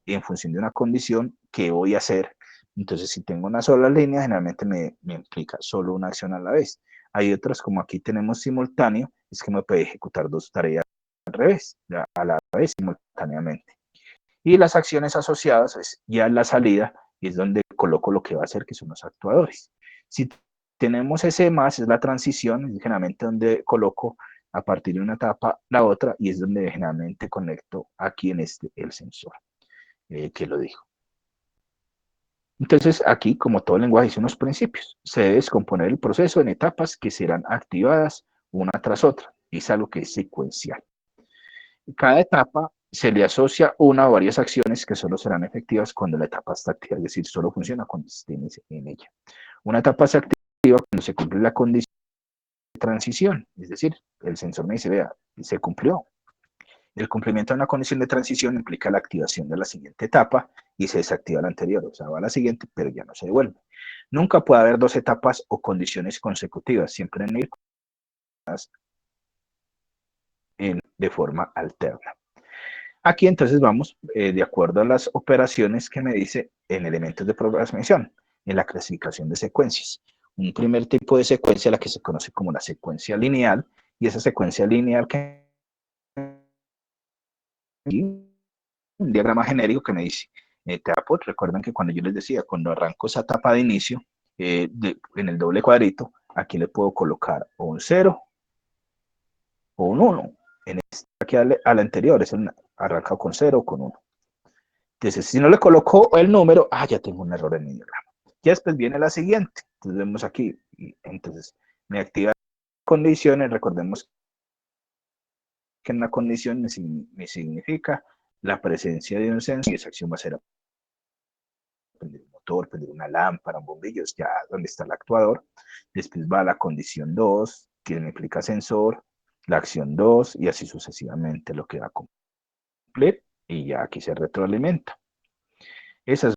en función de una condición, qué voy a hacer. Entonces, si tengo una sola línea, generalmente me implica solo una acción a la vez. Hay otras, como aquí tenemos simultáneo, es que me puede ejecutar dos tareas al revés, a la vez simultáneamente. Y las acciones asociadas es ya en la salida, y es donde coloco lo que va a hacer, que son los actuadores. Si tenemos ese más, es la transición, es generalmente donde coloco a partir de una etapa la otra, y es donde generalmente conecto aquí en este el sensor, que lo dijo. Entonces, aquí, como todo lenguaje, dice unos principios. Se debe descomponer el proceso en etapas que serán activadas una tras otra. Es algo que es secuencial. Cada etapa se le asocia una o varias acciones que solo serán efectivas cuando la etapa está activa, es decir, solo funciona cuando esté en ella. Una etapa se activa cuando se cumple la condición de transición, es decir, el sensor me dice, vea, se cumplió. El cumplimiento de una condición de transición implica la activación de la siguiente etapa y se desactiva la anterior, o sea, va a la siguiente, pero ya no se devuelve. Nunca puede haber dos etapas o condiciones consecutivas, siempre en ir de forma alterna. Aquí entonces vamos, de acuerdo a las operaciones que me dice en elementos de programación, en la clasificación de secuencias. Un primer tipo de secuencia, la que se conoce como la secuencia lineal, y esa secuencia lineal que un diagrama genérico que me dice, pues recuerden que cuando yo les decía, cuando arranco esa etapa de inicio, en el doble cuadrito, aquí le puedo colocar o un 0 o un 1. En esta aquí a la anterior, es arranca con 0 o con 1. Entonces, si no le coloco el número, ya tengo un error en mi diagrama. Ya después viene la siguiente. Entonces vemos aquí. Entonces, me activa condiciones. Recordemos que una condición me significa la presencia de un sensor y esa acción va a ser prender un motor, prender una lámpara, un bombillo, es ya donde está el actuador. Después va a la condición 2, que me implica sensor, la acción 2 y así sucesivamente lo que va a cumplir y ya aquí se retroalimenta. Esa es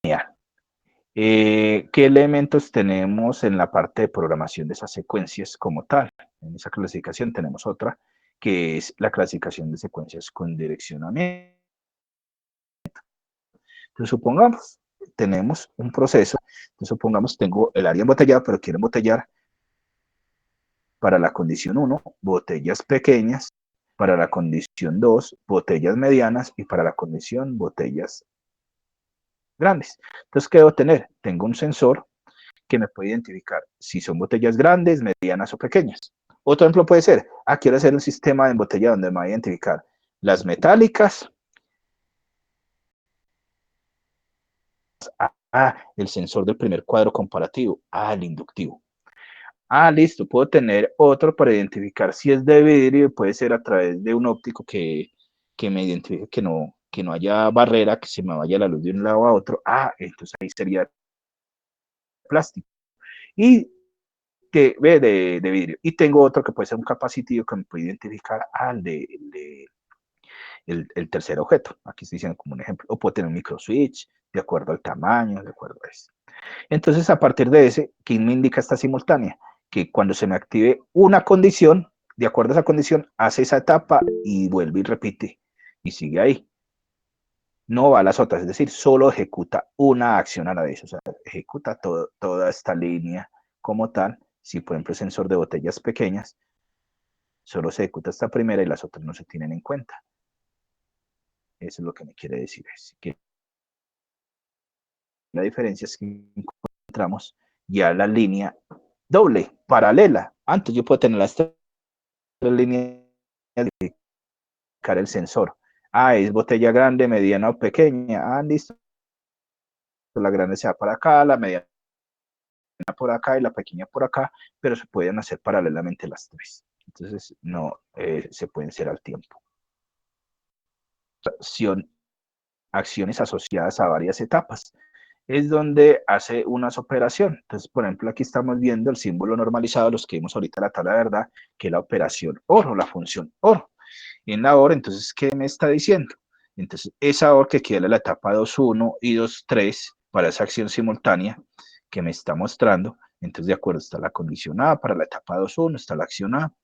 la ¿qué elementos tenemos en la parte de programación de esas secuencias como tal? En esa clasificación tenemos otra, que es la clasificación de secuencias con direccionamiento. Entonces, supongamos, tenemos un proceso, entonces, supongamos, tengo el área embotellada, pero quiero embotellar para la condición 1, botellas pequeñas, para la condición 2, botellas medianas y para la condición botellas grandes. Entonces, ¿qué debo tener? Tengo un sensor que me puede identificar si son botellas grandes, medianas o pequeñas. Otro ejemplo puede ser, quiero hacer un sistema de embotellado donde me va a identificar las metálicas, el sensor del primer cuadro comparativo, el inductivo. Listo, puedo tener otro para identificar si es de vidrio, puede ser a través de un óptico que me identifique que no haya barrera, que se me vaya la luz de un lado a otro. Entonces ahí sería plástico. Y que ve de vidrio. Y tengo otro que puede ser un capacitivo que me puede identificar el tercer objeto. Aquí estoy diciendo como un ejemplo. O puedo tener un micro switch de acuerdo al tamaño, de acuerdo a eso. Entonces, a partir de ese, ¿qué me indica esta simultánea? Que cuando se me active una condición, de acuerdo a esa condición, hace esa etapa y vuelve y repite y sigue ahí. No va a las otras, es decir, solo ejecuta una acción a la vez, o sea, ejecuta toda esta línea como tal. Si, por ejemplo, el sensor de botellas pequeñas, solo se ejecuta esta primera y las otras no se tienen en cuenta. Eso es lo que me quiere decir. Es que la diferencia es que encontramos ya la línea doble, paralela. Antes yo puedo tener las tres líneas de identificar el sensor. Es botella grande, mediana o pequeña. Listo. La grande se va para acá, la mediana por acá y la pequeña por acá, pero se pueden hacer paralelamente las tres. Entonces, no se pueden hacer al tiempo. Acciones asociadas a varias etapas. Es donde hace unas operaciones. Entonces, por ejemplo, aquí estamos viendo el símbolo normalizado, los que vimos ahorita en la tabla de verdad, que es la operación OR, la función OR. En la OR, entonces, ¿qué me está diciendo? Entonces, esa OR que queda en la etapa 2.1 y 2.3 para esa acción simultánea que me está mostrando. Entonces, de acuerdo, está la condición A para la etapa 2.1, está la acción A,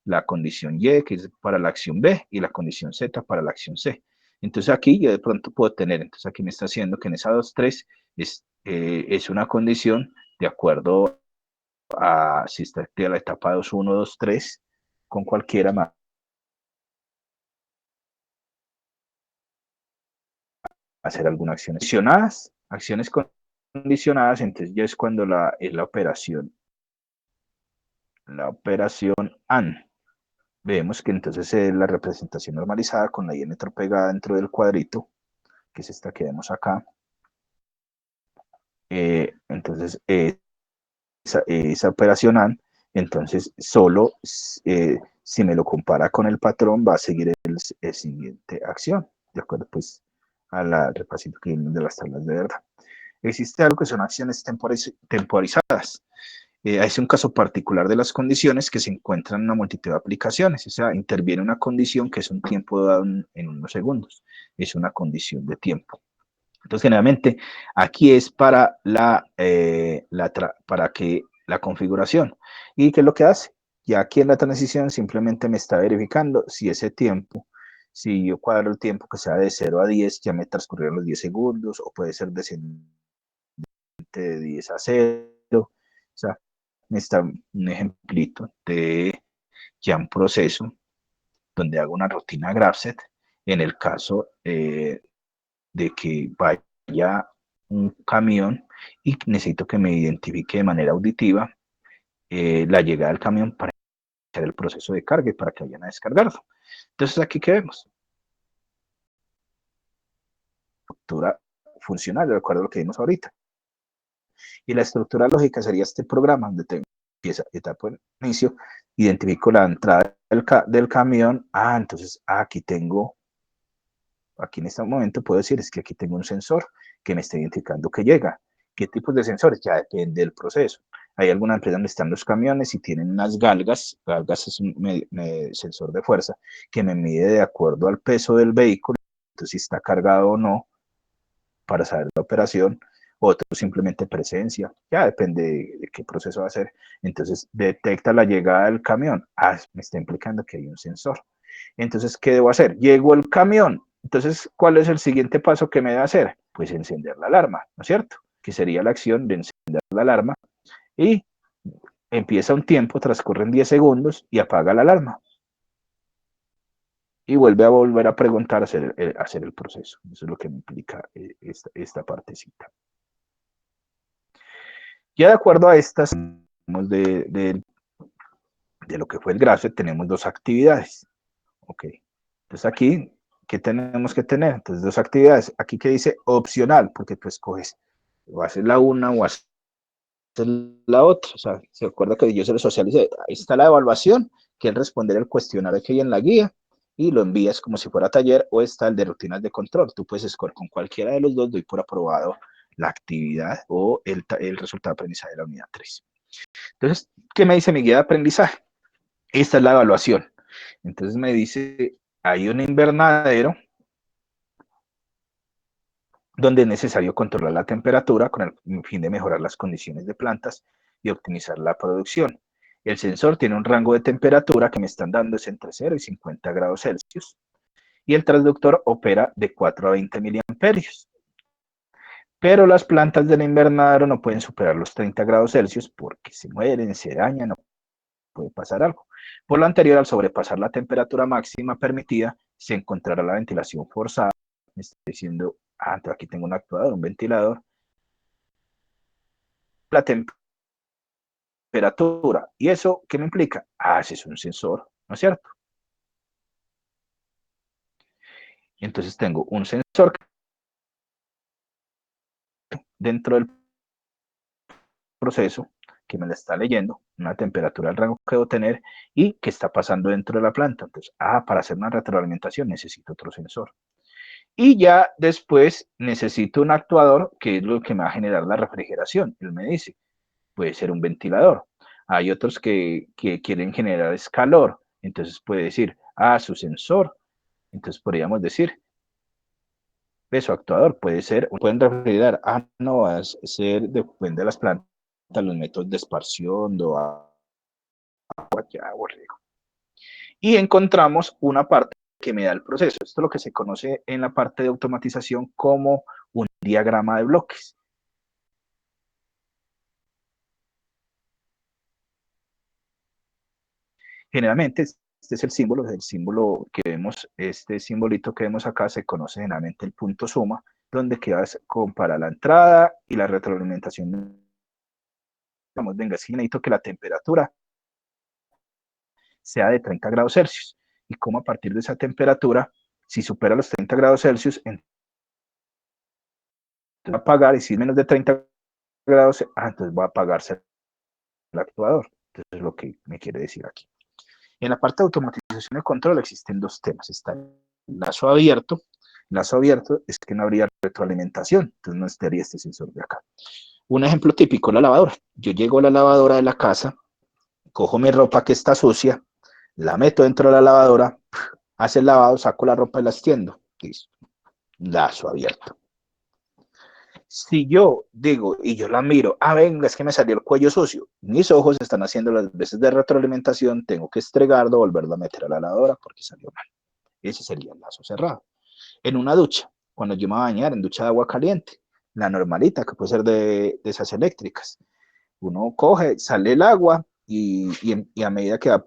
la condición Y, que es para la acción B, y la condición Z para la acción C. Entonces aquí yo de pronto puedo tener, entonces aquí me está haciendo que en esa 2.3 es una condición de acuerdo a si está activa la etapa 2.1, 2.3, con cualquiera más hacer alguna acción. Acciones condicionadas, entonces ya es cuando es la operación AND. Vemos que entonces es la representación normalizada con la I N pegada dentro del cuadrito, que es esta que vemos acá. Entonces, esa operación AND, entonces solo si me lo compara con el patrón va a seguir el siguiente acción, de acuerdo pues a la repasito que vimos de las tablas de verdad. Existe algo que son acciones temporizadas. Es un caso particular de las condiciones que se encuentran en una multitud de aplicaciones, o sea, interviene una condición que es un tiempo dado en unos segundos, es una condición de tiempo. Entonces, generalmente, aquí es para para que la configuración. ¿Y qué es lo que hace? Ya aquí en la transición simplemente me está verificando si ese tiempo, si yo cuadro el tiempo que sea de 0 a 10, ya me transcurrieron los 10 segundos, o puede ser descendente de 10 a 0. O sea, me está un ejemplito de ya un proceso donde hago una rutina Grafset en el caso de que vaya un camión y necesito que me identifique de manera auditiva la llegada del camión para hacer el proceso de carga y para que vayan a descargarlo. Entonces, aquí que vemos, estructura funcional, de acuerdo a lo que vimos ahorita. Y la estructura lógica sería este programa donde tengo empieza etapa de inicio, identifico la entrada del camión. Entonces aquí tengo aquí en este momento puedo decir es que aquí tengo un sensor que me está identificando que llega. ¿Qué tipos de sensores? Ya depende del proceso. Hay algunas empresas donde están los camiones y tienen unas galgas. Galgas es un sensor de fuerza que me mide de acuerdo al peso del vehículo, entonces si está cargado o no, para saber la operación. Otro simplemente presencia, ya depende de qué proceso va a ser. Entonces detecta la llegada del camión. Me está implicando que hay un sensor. Entonces, ¿qué debo hacer? Llegó el camión. Entonces, ¿cuál es el siguiente paso que me debe hacer? Pues encender la alarma, ¿no es cierto? Que sería la acción de encender la alarma y empieza un tiempo, transcurren 10 segundos y apaga la alarma. Y vuelve a volver a preguntar, hacer el proceso. Eso es lo que me implica esta partecita. Ya de acuerdo a estas, de lo que fue el GRAFE, tenemos dos actividades. Ok. Entonces aquí, ¿qué tenemos que tener? Entonces, dos actividades. Aquí que dice opcional, porque tú escoges o haces la una o haces la otra. O sea, se acuerda que yo se lo socialicé. Ahí está la evaluación, que es responder el cuestionario que hay en la guía y lo envías como si fuera taller, o está el de rutinas de control. Tú puedes escoger con cualquiera de los dos, doy por aprobado la actividad o el resultado de aprendizaje de la unidad 3. Entonces, ¿qué me dice mi guía de aprendizaje? Esta es la evaluación. Entonces me dice, hay un invernadero donde es necesario controlar la temperatura con el fin de mejorar las condiciones de plantas y optimizar la producción. El sensor tiene un rango de temperatura que me están dando es entre 0 y 50 grados Celsius y el transductor opera de 4 a 20 miliamperios. Pero las plantas del invernadero no pueden superar los 30 grados Celsius porque se mueren, se dañan, no puede pasar algo. Por lo anterior, al sobrepasar la temperatura máxima permitida, se encontrará la ventilación forzada. Me estoy diciendo, aquí tengo un actuador, un ventilador. La temperatura. ¿Y eso qué me implica? Ese es un sensor, ¿no es cierto? Entonces tengo un sensor dentro del proceso que me la está leyendo, una temperatura del rango que debo tener y qué está pasando dentro de la planta. Entonces, para hacer una retroalimentación necesito otro sensor. Y ya después necesito un actuador que es lo que me va a generar la refrigeración. Él me dice, puede ser un ventilador. Hay otros que quieren generar calor. Entonces puede decir, su sensor. Entonces podríamos decir, su actuador puede ser, pueden refrigerar. No, va a ser, depende de las plantas, los métodos de esparción, agua, ya, borrego. Y encontramos una parte que me da el proceso. Esto es lo que se conoce en la parte de automatización como un diagrama de bloques. Generalmente, este es el símbolo que vemos, este simbolito que vemos acá se conoce generalmente el punto suma, donde quedas compara la entrada y la retroalimentación. Vamos, venga, es que necesito que la temperatura sea de 30 grados Celsius. Y como a partir de esa temperatura, si supera los 30 grados Celsius, entonces va a apagar, y si es menos de 30 grados, entonces va a apagarse el actuador. Entonces es lo que me quiere decir aquí. En la parte de automatización de control existen dos temas. Está el lazo abierto. El lazo abierto es que no habría retroalimentación, entonces no estaría este sensor de acá. Un ejemplo típico, la lavadora. Yo llego a la lavadora de la casa, cojo mi ropa que está sucia, la meto dentro de la lavadora, hace el lavado, saco la ropa y la extiendo. Listo. Lazo abierto. Si yo digo y yo la miro, venga, es que me salió el cuello sucio, mis ojos están haciendo las veces de retroalimentación, tengo que estregarlo, volverlo a meter a la lavadora porque salió mal. Ese sería el lazo cerrado. En una ducha, cuando yo me voy a bañar en ducha de agua caliente, la normalita, que puede ser de esas eléctricas, uno coge, sale el agua y a medida que va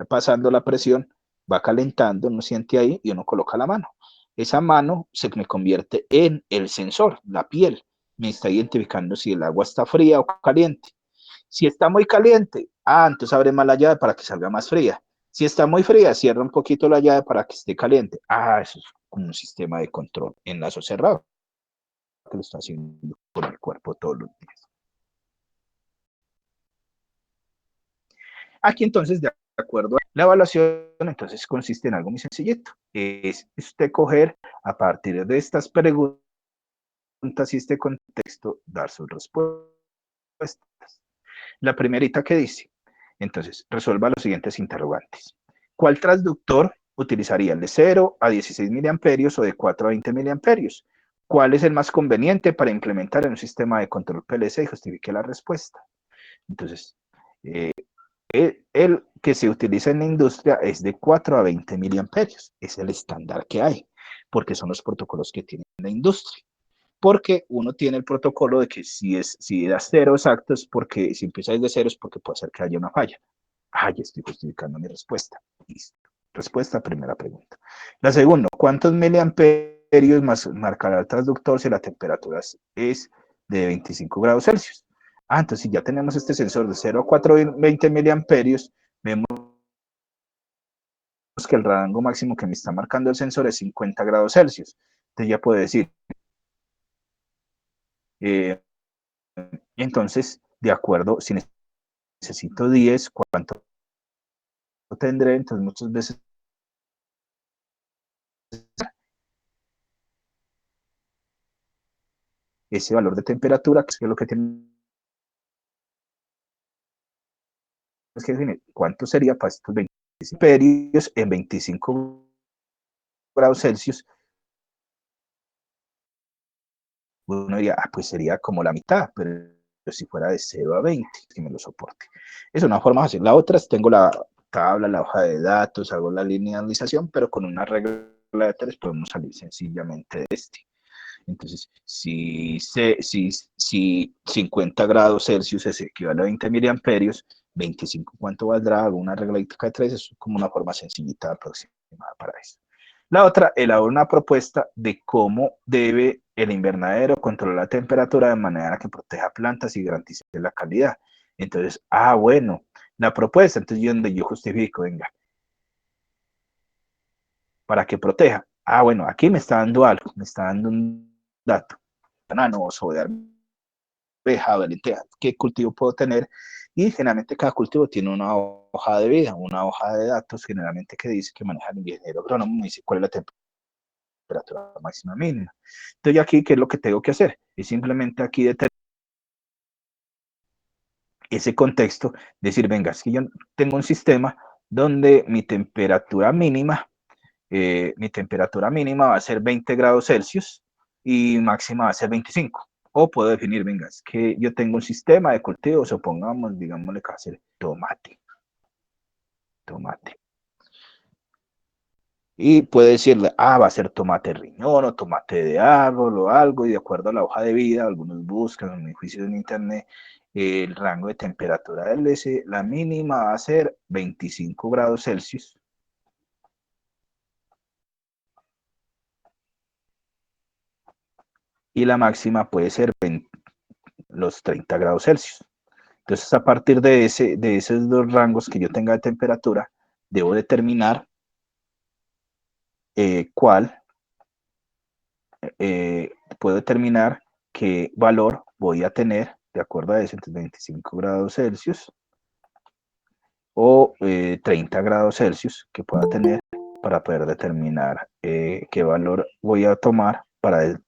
pasando la presión, va calentando, uno siente ahí y uno coloca la mano. Esa mano se me convierte en el sensor, la piel. Me está identificando si el agua está fría o caliente. Si está muy caliente, entonces abre más la llave para que salga más fría. Si está muy fría, cierra un poquito la llave para que esté caliente. Eso es como un sistema de control en lazo cerrado, que lo está haciendo con el cuerpo todos los días. Aquí entonces, de acuerdo a La evaluación entonces consiste en algo muy sencillito. Es usted coger a partir de estas preguntas y este contexto, dar sus respuestas. La primerita que dice, entonces, resuelva los siguientes interrogantes. ¿Cuál transductor utilizaría el de 0 a 16 miliamperios o de 4 a 20 miliamperios? ¿Cuál es el más conveniente para implementar en un sistema de control PLC? Y justifique la respuesta. Entonces, eh, el que se utiliza en la industria es de 4 a 20 miliamperios. Es el estándar que hay, porque son los protocolos que tiene la industria. Porque uno tiene el protocolo de que si da cero exactos, porque si empieza desde cero es porque puede ser que haya una falla. Ah, ya estoy justificando mi respuesta. Listo. Respuesta, primera pregunta. La segunda, ¿cuántos miliamperios más marcará el transductor si la temperatura es de 25 grados Celsius? Ah, entonces si ya tenemos este sensor de 0 a 420 miliamperios, vemos que el rango máximo que me está marcando el sensor es 50 grados Celsius. Entonces ya puedo decir, eh, entonces, de acuerdo, si necesito 10, ¿cuánto tendré? Entonces muchas veces ese valor de temperatura, que es lo que tenemos que definir, ¿cuánto sería para estos 25 imperios en 25 grados Celsius? Uno diría, ah, pues sería como la mitad, pero si fuera de 0 a 20, que me lo soporte. Es una forma fácil. La otra es, tengo la tabla, la hoja de datos, hago la linealización, pero con una regla de 3 podemos salir sencillamente de este. Entonces, si 50 grados Celsius es equivale a 20 miliamperios, 25, ¿cuánto valdrá? Hago una regla de 3, es como una forma sencillita aproximada para eso. La otra, elabora una propuesta de cómo debe el invernadero controlar la temperatura de manera que proteja plantas y garantice la calidad. Entonces, bueno, la propuesta, entonces donde yo justifico, venga, para que proteja. Bueno, aquí me está dando algo, me está dando un dato. Bananos o de arveja, de lentejas, qué cultivo puedo tener. Y generalmente cada cultivo tiene una hoja de vida, una hoja de datos, generalmente que dice que maneja el ingeniero agrónomo, me dice cuál es la temperatura máxima mínima. Entonces, aquí, ¿qué es lo que tengo que hacer? Es simplemente aquí determinar ese contexto, decir, venga, es que yo tengo un sistema donde mi temperatura mínima va a ser 20 grados Celsius y máxima va a ser 25. O puedo definir, venga, es que yo tengo un sistema de cultivo, supongamos, digámosle que va a ser tomate. Y puede decirle, va a ser tomate riñón o tomate de árbol o algo, y de acuerdo a la hoja de vida, algunos buscan, en mi juicio en internet, el rango de temperatura del S, la mínima va a ser 25 grados Celsius y la máxima puede ser los 30 grados Celsius. Entonces, a partir de esos dos rangos que yo tenga de temperatura, debo determinar cuál, puedo determinar qué valor voy a tener de acuerdo a eso, entre 25 grados Celsius o 30 grados Celsius que pueda tener para poder determinar qué valor voy a tomar para el.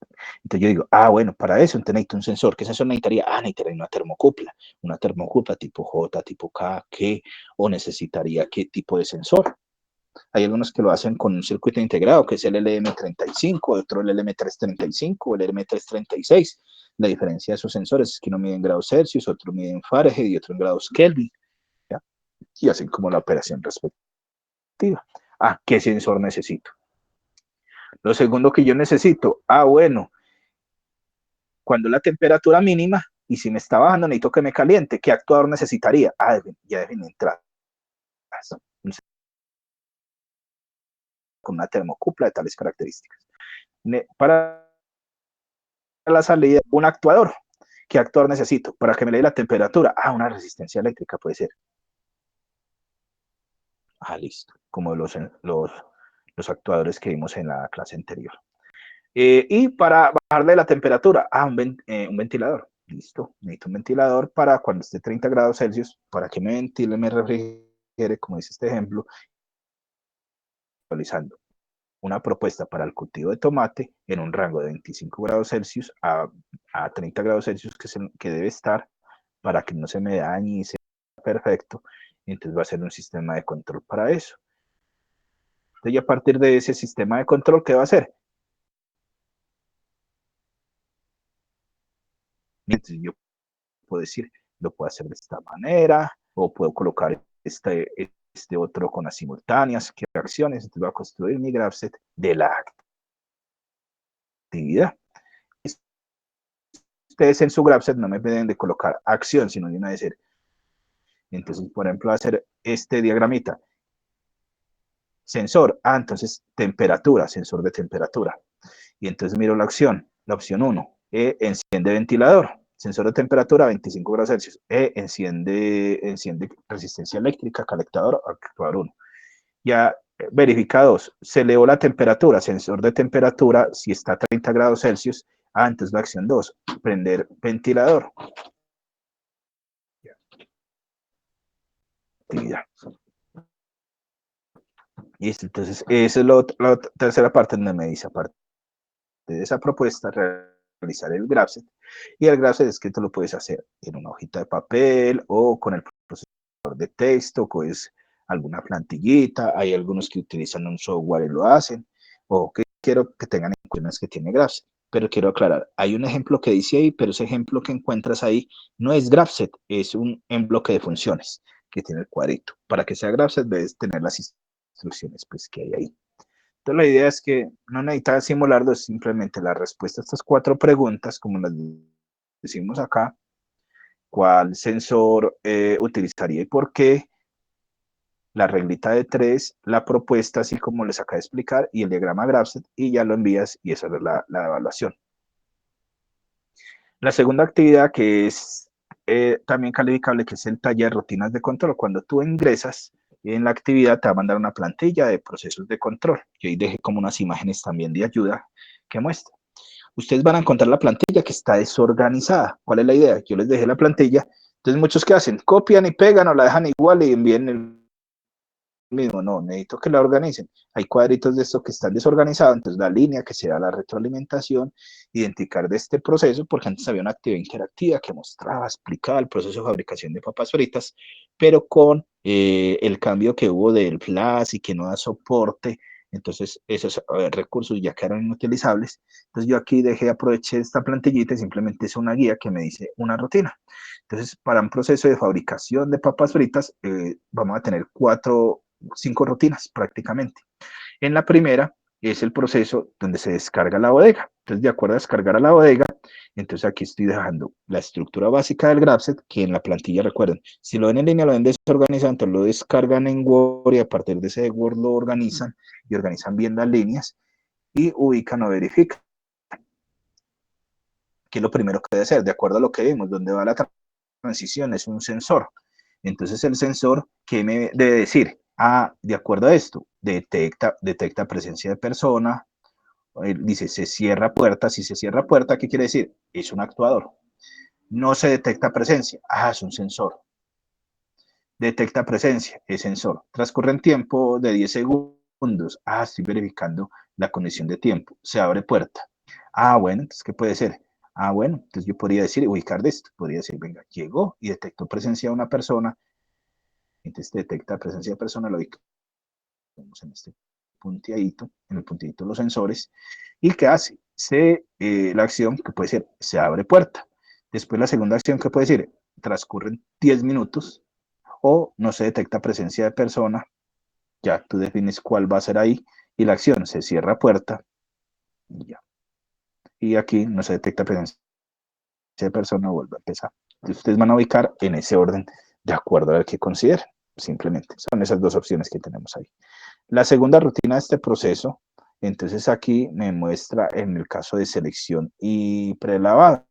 Entonces yo digo, bueno, para eso necesito un sensor. ¿Qué sensor necesitaría? Necesitaría una termocupla tipo J, tipo K, ¿qué? O necesitaría qué tipo de sensor. Hay algunos que lo hacen con un circuito integrado, que es el LM35, otro el LM335 o el LM336. La diferencia de esos sensores es que uno mide en grados Celsius, otro mide en Fahrenheit y otro en grados Kelvin. ¿Ya? Y hacen como la operación respectiva. ¿Qué sensor necesito? Lo segundo que yo necesito, bueno, cuando la temperatura mínima y si me está bajando necesito que me caliente, ¿qué actuador necesitaría? Ya definí entradas. Con una termocupla de tales características. Para la salida, un actuador. ¿Qué actuador necesito? Para que me le dé la temperatura. Una resistencia eléctrica puede ser. Listo. Como los actuadores que vimos en la clase anterior. Y para bajarle la temperatura, un ventilador. Listo. Necesito un ventilador para cuando esté 30 grados Celsius, para que me ventile, me refrigere quiere, como dice este ejemplo, realizando una propuesta para el cultivo de tomate en un rango de 25 grados Celsius a 30 grados Celsius que debe estar para que no se me dañe y sea perfecto. Entonces va a ser un sistema de control para eso. Entonces, y a partir de ese sistema de control, ¿qué va a hacer? Entonces yo puedo decir, lo puedo hacer de esta manera, o puedo colocar este otro con las simultáneas, qué acciones. Entonces voy a construir mi graph set de la actividad. Ustedes en su graph set no me deben de colocar acción, sino de una de ser. Entonces, por ejemplo, hacer este diagramita. Sensor, entonces temperatura, sensor de temperatura. Y entonces miro la opción 1, enciende ventilador, sensor de temperatura 25 grados Celsius, enciende resistencia eléctrica, calentador, actuador 1. Ya verifica 2, se elevó la temperatura, sensor de temperatura, si está a 30 grados Celsius, entonces la acción 2, prender ventilador. Actividad. Y entonces, esa es la tercera parte donde me dice, aparte de esa propuesta, realizar el graph set. Y el graph set es que tú lo puedes hacer en una hojita de papel o con el procesador de texto, pues alguna plantillita. Hay algunos que utilizan un software y lo hacen. O que quiero que tengan en cuenta que tiene graph set. Pero quiero aclarar, hay un ejemplo que dice ahí, pero ese ejemplo que encuentras ahí no es graph set, es un bloque de funciones que tiene el cuadrito. Para que sea graph set debes tener las instrucciones pues, que hay ahí. Entonces la idea es que no necesitas simularlo, es simplemente la respuesta a estas 4 preguntas, como las decimos acá, cuál sensor utilizaría y por qué, la reglita de 3, la propuesta, así como les acabo de explicar, y el diagrama GraphSet, y ya lo envías y esa es la evaluación. La segunda actividad que es también calificable, que es el taller de rutinas de control. Cuando tú ingresas en la actividad te va a mandar una plantilla de procesos de control. Yo ahí dejé como unas imágenes también de ayuda que muestra. Ustedes van a encontrar la plantilla que está desorganizada. ¿Cuál es la idea? Yo les dejé la plantilla. Entonces muchos que hacen, copian y pegan o la dejan igual y envíen el mismo. No, necesito que la organicen. Hay cuadritos de estos que están desorganizados, entonces la línea que será la retroalimentación, identificar de este proceso, porque antes había una actividad interactiva que mostraba, explicaba el proceso de fabricación de papas fritas, pero con el cambio que hubo del flash y que no da soporte, entonces esos recursos ya quedaron inutilizables. Entonces yo aquí aproveché esta plantillita y simplemente es una guía que me dice una rutina. Entonces, para un proceso de fabricación de papas fritas, vamos a tener 5 rutinas prácticamente. En la primera es el proceso donde se descarga la bodega. Entonces, de acuerdo a descargar a la bodega, entonces aquí estoy dejando la estructura básica del GraphSet, que en la plantilla, recuerden, si lo ven en línea, lo ven desorganizado, entonces lo descargan en Word y a partir de ese Word lo organizan y organizan bien las líneas y ubican o verifican. ¿Qué es lo primero que debe hacer? De acuerdo a lo que vimos, donde va la transición es un sensor. Entonces el sensor, ¿qué me debe decir? De acuerdo a esto, detecta presencia de persona, dice se cierra puerta, si se cierra puerta, ¿qué quiere decir? Es un actuador. No se detecta presencia, es un sensor. Detecta presencia, es sensor. Transcurre en tiempo de 10 segundos, estoy verificando la condición de tiempo, se abre puerta. Bueno, entonces, ¿qué puede ser? Bueno, entonces yo podría decir, ubicar de esto, podría decir, venga, llegó y detectó presencia de una persona, entonces detecta presencia de persona, lo ubicamos en este punteadito, en el puntillito de los sensores, y ¿qué hace? La acción que puede ser, se abre puerta. Después la segunda acción que puede decir, transcurren 10 minutos, o no se detecta presencia de persona, ya tú defines cuál va a ser ahí, y la acción se cierra puerta, y ya. Y aquí no se detecta presencia de persona, vuelve a empezar. Entonces, ustedes van a ubicar en ese orden de acuerdo a lo que consideren. Simplemente son esas 2 opciones que tenemos ahí. La segunda rutina de este proceso, entonces aquí me muestra en el caso de selección y prelavado.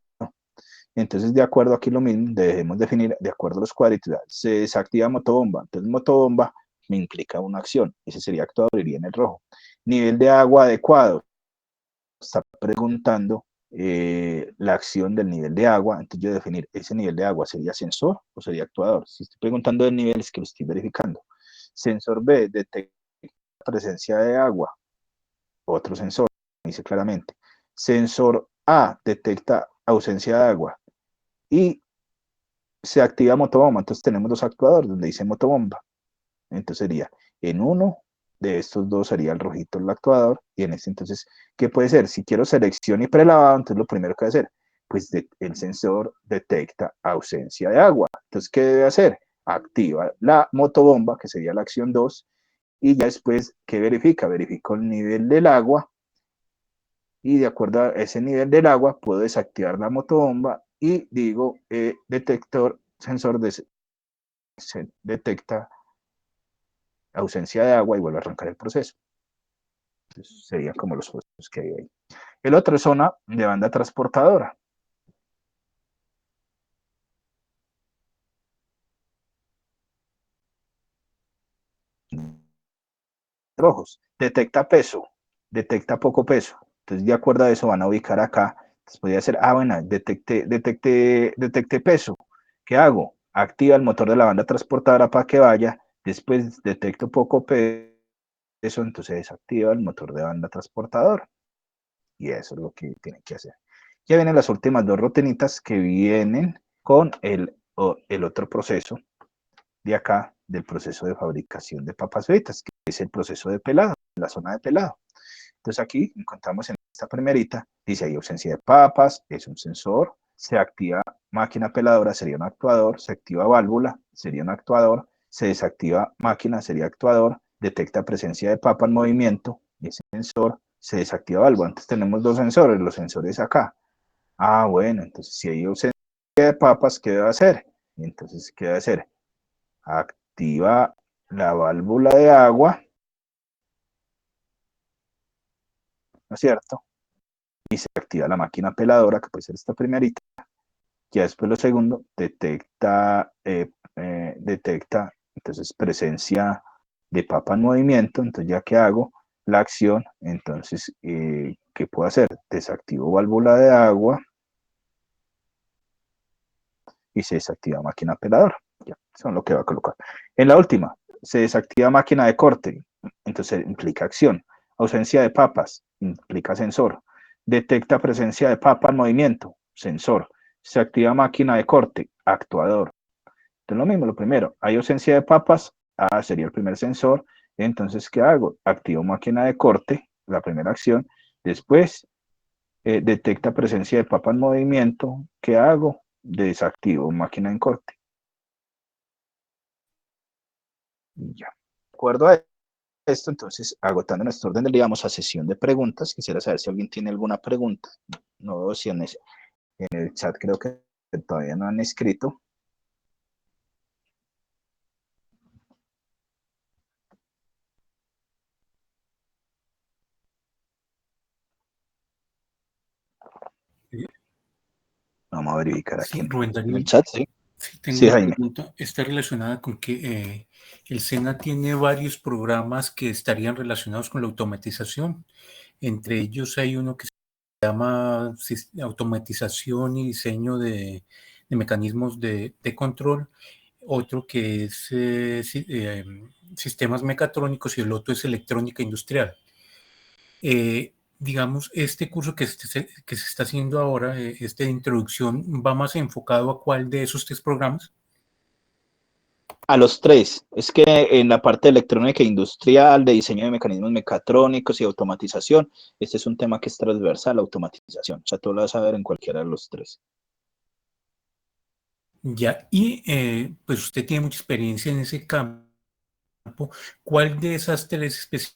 Entonces, de acuerdo aquí lo mismo, debemos definir de acuerdo a los cuadritos. Se desactiva motobomba. Entonces, motobomba me implica una acción. Ese sería actuador, iría en el rojo. Nivel de agua adecuado. Está preguntando la acción del nivel de agua. Entonces, yo definir ese nivel de agua, ¿sería sensor o sería actuador? Si estoy preguntando del nivel, es que lo estoy verificando. Sensor B detecta presencia de agua, otro sensor, dice claramente. Sensor A detecta ausencia de agua y se activa motobomba. Entonces tenemos dos actuadores donde dice motobomba. Entonces sería en uno de estos dos sería el rojito el actuador y en este entonces, ¿qué puede ser? Si quiero selección y prelavado, entonces lo primero que voy a hacer, pues el sensor detecta ausencia de agua. Entonces, ¿qué debe hacer? Activa la motobomba, que sería la acción 2, y ya después, ¿qué verifica? Verifico el nivel del agua y de acuerdo a ese nivel del agua puedo desactivar la motobomba y digo detector, sensor detecta ausencia de agua y vuelve a arrancar el proceso. Entonces, serían como los procesos que hay ahí. El otro es zona de banda transportadora. Rojos. Detecta peso, detecta poco peso. Entonces, de acuerdo a eso, van a ubicar acá. Entonces, podría ser, bueno, detecte peso. ¿Qué hago? Activa el motor de la banda transportadora para que vaya. Después detecto poco peso, entonces desactiva el motor de banda transportadora. Y eso es lo que tiene que hacer. Ya vienen las últimas dos rutinitas que vienen con el otro proceso de acá, del proceso de fabricación de papas fritas, que es el proceso de pelado, la zona de pelado. Entonces aquí encontramos en esta primerita, dice ahí ausencia de papas, es un sensor, se activa máquina peladora, sería un actuador, se activa válvula, sería un actuador, se desactiva máquina, sería actuador, detecta presencia de papa en movimiento, y ese sensor, se desactiva válvula. Antes tenemos dos sensores, los sensores acá. Bueno, entonces si hay ausencia de papas, ¿qué debe hacer? Entonces, ¿qué debe hacer? Activa la válvula de agua, ¿no es cierto? Y se activa la máquina peladora, que puede ser esta primerita. Ya después lo segundo, detecta entonces presencia de papa en movimiento. Entonces, ya que hago la acción, entonces, ¿qué puedo hacer? Desactivo válvula de agua y se desactiva máquina peladora. Ya, eso es lo que va a colocar. En la última, se desactiva máquina de corte, entonces implica acción. Ausencia de papas, implica sensor. Detecta presencia de papa en movimiento, sensor. Se activa máquina de corte, actuador. Entonces lo mismo, lo primero, hay ausencia de papas, sería el primer sensor. Entonces, ¿qué hago? Activo máquina de corte, la primera acción. Después, detecta presencia de papa en movimiento. ¿Qué hago? Desactivo máquina en corte. Y ya. De acuerdo a esto, entonces, agotando nuestro orden del día, vamos a sesión de preguntas. Quisiera saber si alguien tiene alguna pregunta. No, si en el chat creo que todavía no han escrito. Vamos a verificar aquí Sí, Rubén en el Darío, chat, ¿sí? sí, tengo Sí, una Jaime. pregunta. Está relacionada con que el SENA tiene varios programas que estarían relacionados con la automatización. Entre ellos hay uno que se llama automatización y diseño de mecanismos de control, otro que es sistemas mecatrónicos y el otro es electrónica industrial. Digamos, este curso que se está haciendo ahora, este de introducción, va más enfocado a cuál de esos tres programas. A los tres. Es que en la parte de electrónica industrial, de diseño de mecanismos mecatrónicos y automatización, este es un tema que es transversal, la automatización. O sea, tú lo vas a ver en cualquiera de los tres. Ya, y pues usted tiene mucha experiencia en ese campo. ¿Cuál de esas tres especialidades?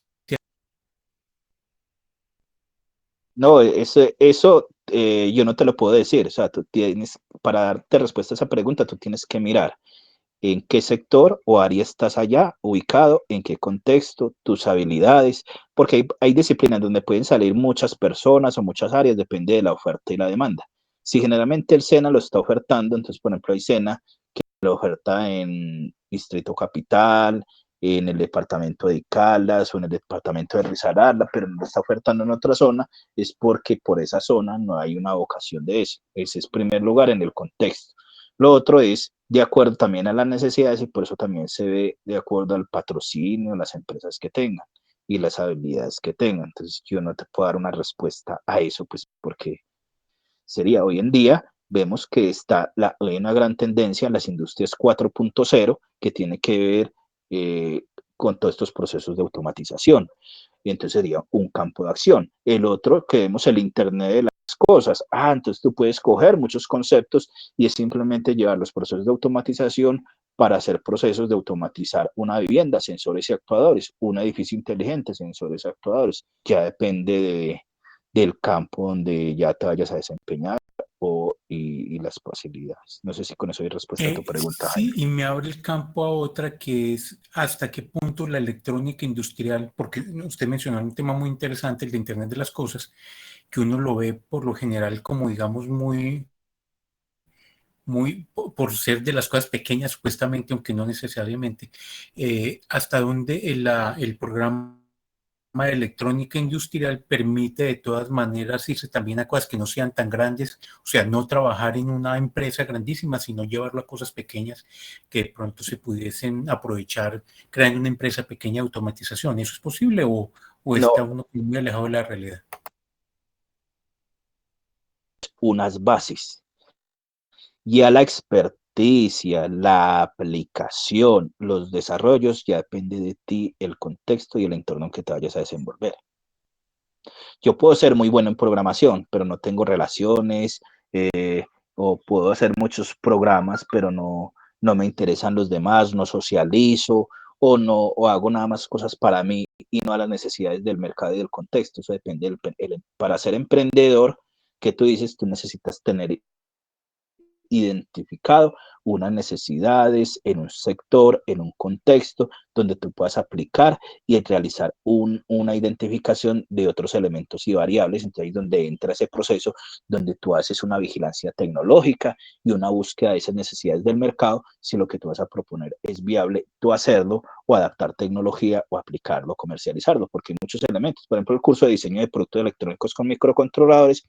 No, eso yo no te lo puedo decir. O sea, tú tienes, para darte respuesta a esa pregunta, tú tienes que mirar en qué sector o área estás allá ubicado, en qué contexto, tus habilidades, porque hay disciplinas donde pueden salir muchas personas o muchas áreas, depende de la oferta y la demanda. Si generalmente el SENA lo está ofertando, entonces, por ejemplo, hay SENA que lo oferta en Distrito Capital, en el departamento de Caldas o en el departamento de Risaralda, pero no lo está ofertando en otra zona, es porque por esa zona no hay una vocación de eso. Ese es primer lugar en el contexto. Lo otro es de acuerdo también a las necesidades y por eso también se ve de acuerdo al patrocinio, las empresas que tengan y las habilidades que tengan. Entonces yo no te puedo dar una respuesta a eso, pues porque sería hoy en día, vemos que hay una gran tendencia en las industrias 4.0 que tiene que ver con todos estos procesos de automatización. Y entonces sería un campo de acción. El otro, que vemos el Internet de las cosas. Entonces tú puedes coger muchos conceptos y es simplemente llevar los procesos de automatización para hacer procesos de automatizar una vivienda, sensores y actuadores, un edificio inteligente, sensores y actuadores. Ya depende del campo donde ya te vayas a desempeñar y las posibilidades. No sé si con eso hay respuesta a tu pregunta, Jaime. Sí, y me abre el campo a otra que es hasta qué punto la electrónica industrial, porque usted mencionó un tema muy interesante, el de Internet de las Cosas, que uno lo ve por lo general como, digamos, por ser de las cosas pequeñas, supuestamente, aunque no necesariamente, hasta donde el programa de electrónica industrial permite de todas maneras irse también a cosas que no sean tan grandes, o sea, no trabajar en una empresa grandísima, sino llevarlo a cosas pequeñas que de pronto se pudiesen aprovechar creando una empresa pequeña de automatización. ¿Eso es posible o No, está uno muy alejado de la realidad? unas bases. Ya la experticia, la aplicación, los desarrollos, ya depende de ti, el contexto y el entorno en que te vayas a desenvolver. Yo puedo ser muy bueno en programación, pero no tengo relaciones, o puedo hacer muchos programas, pero no me interesan los demás, no socializo, o hago nada más cosas para mí y no a las necesidades del mercado y del contexto. Eso depende para ser emprendedor, que tú dices, tú necesitas tener identificado unas necesidades en un sector, en un contexto, donde tú puedas aplicar y realizar una identificación de otros elementos y variables. Entonces ahí es donde entra ese proceso, donde tú haces una vigilancia tecnológica y una búsqueda de esas necesidades del mercado, si lo que tú vas a proponer es viable, tú hacerlo o adaptar tecnología o aplicarlo, comercializarlo, porque hay muchos elementos. Por ejemplo, el curso de diseño de productos electrónicos con microcontroladores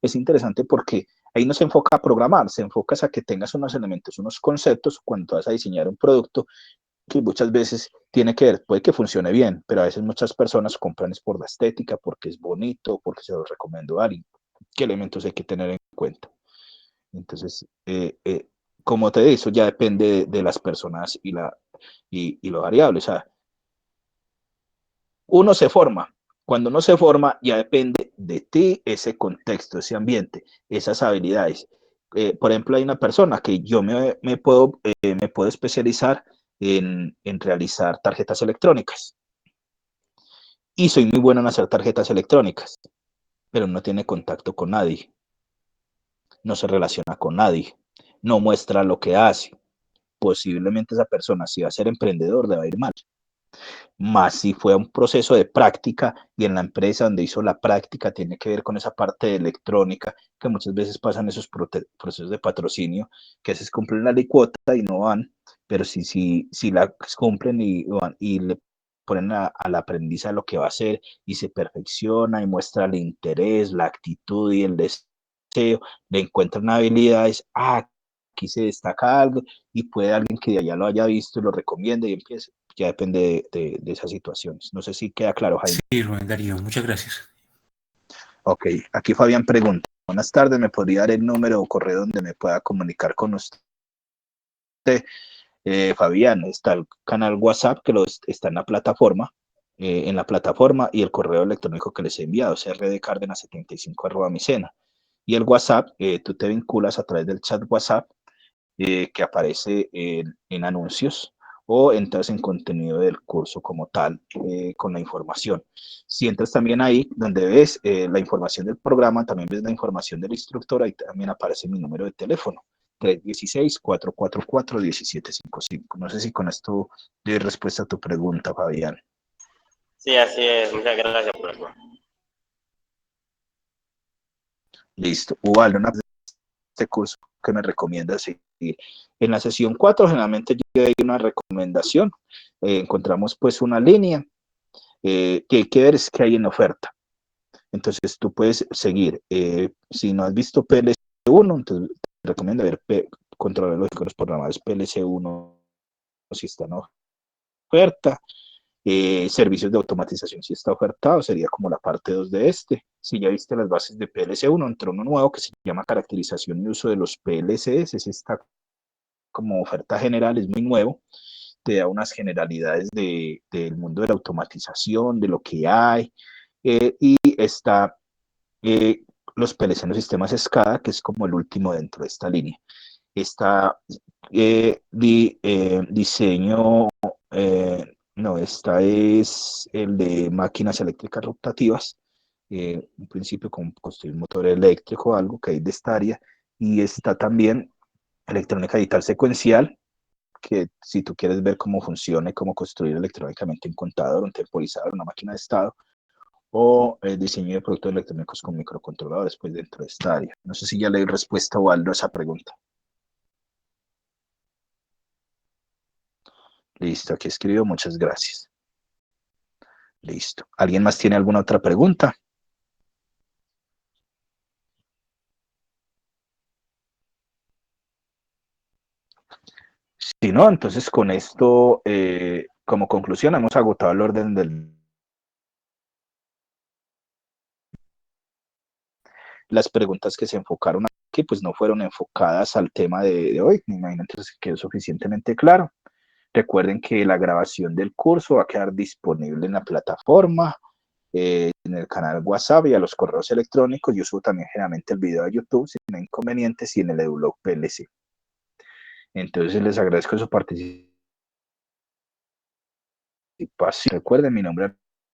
es interesante porque ahí no se enfoca a programar, se enfoca a que tengas unos elementos, unos conceptos cuando vas a diseñar un producto que muchas veces tiene que ver, puede que funcione bien, pero a veces muchas personas compran es por la estética, porque es bonito, porque se lo recomiendo a alguien. ¿Qué elementos hay que tener en cuenta? Entonces, como te digo, eso ya depende de las personas y lo variable. O sea, uno se forma. Cuando uno se forma, ya depende de ti ese contexto, ese ambiente, esas habilidades. Por ejemplo, hay una persona que yo me puedo especializar en realizar tarjetas electrónicas y soy muy bueno en hacer tarjetas electrónicas, pero no tiene contacto con nadie, no se relaciona con nadie, no muestra lo que hace. Posiblemente esa persona, si va a ser emprendedor, le va a ir mal. Más si fue un proceso de práctica y en la empresa donde hizo la práctica tiene que ver con esa parte de electrónica, que muchas veces pasan esos procesos de patrocinio, que a veces cumplen la licuota y no van, pero si la cumplen y le ponen al aprendiz lo que va a hacer y se perfecciona y muestra el interés, la actitud y el deseo, le encuentran habilidades, aquí se destaca algo y puede alguien que ya lo haya visto y lo recomiende y empiece. Ya depende de esas situaciones. No sé si queda claro, Jaime. Sí, Rubén Darío, muchas gracias. Ok, aquí Fabián pregunta. Buenas tardes, ¿me podría dar el número o correo donde me pueda comunicar con usted? Fabián, está el canal WhatsApp que está en la plataforma y el correo electrónico que les he enviado, crdcardenas75@micena. Y el WhatsApp, tú te vinculas a través del chat WhatsApp que aparece en anuncios o entras en contenido del curso como tal con la información. Si entras también ahí donde ves la información del programa, también ves la información del instructor, ahí también aparece mi número de teléfono. 316-444-1755. No sé si con esto doy respuesta a tu pregunta, Fabián. Sí, así es. Muchas gracias por eso. Listo. Ubaldo, este curso que me recomiendas seguir. En la sesión 4 generalmente yo doy una recomendación, encontramos pues una línea que hay que ver es que hay en oferta. Entonces tú puedes seguir, si no has visto PLC 1, entonces recomienda ver controles lógicos, los programadores PLC1 si están en oferta. Servicios de automatización si está ofertado, sería como la parte 2 de este. Si ya viste las bases de PLC1, entró uno nuevo que se llama caracterización y uso de los PLCs, ese está como oferta general, es muy nuevo, te da unas generalidades del mundo de la automatización, de lo que hay, y está los PLC en los sistemas SCADA, que es como el último dentro de esta línea. Está diseño, no, esta es el de máquinas eléctricas rotativas, un principio con construir motor eléctrico, algo que hay de esta área, y está también electrónica digital secuencial, que si tú quieres ver cómo funciona y cómo construir electrónicamente un contador, un temporizador, una máquina de estado, o el diseño de productos electrónicos con microcontroladores, pues dentro de esta área. No sé si ya le doy respuesta o algo a esa pregunta. Listo, aquí escribo, muchas gracias. Listo. ¿Alguien más tiene alguna otra pregunta? Si no, entonces con esto, como conclusión, hemos agotado el orden del... Las preguntas que se enfocaron aquí, pues no fueron enfocadas al tema de hoy. Me imagino entonces que quedó suficientemente claro. Recuerden que la grabación del curso va a quedar disponible en la plataforma, en el canal WhatsApp y a los correos electrónicos. Yo subo también generalmente el video a YouTube sin inconvenientes y en el EduBlog PLC. Entonces les agradezco su participación. Recuerden, mi nombre es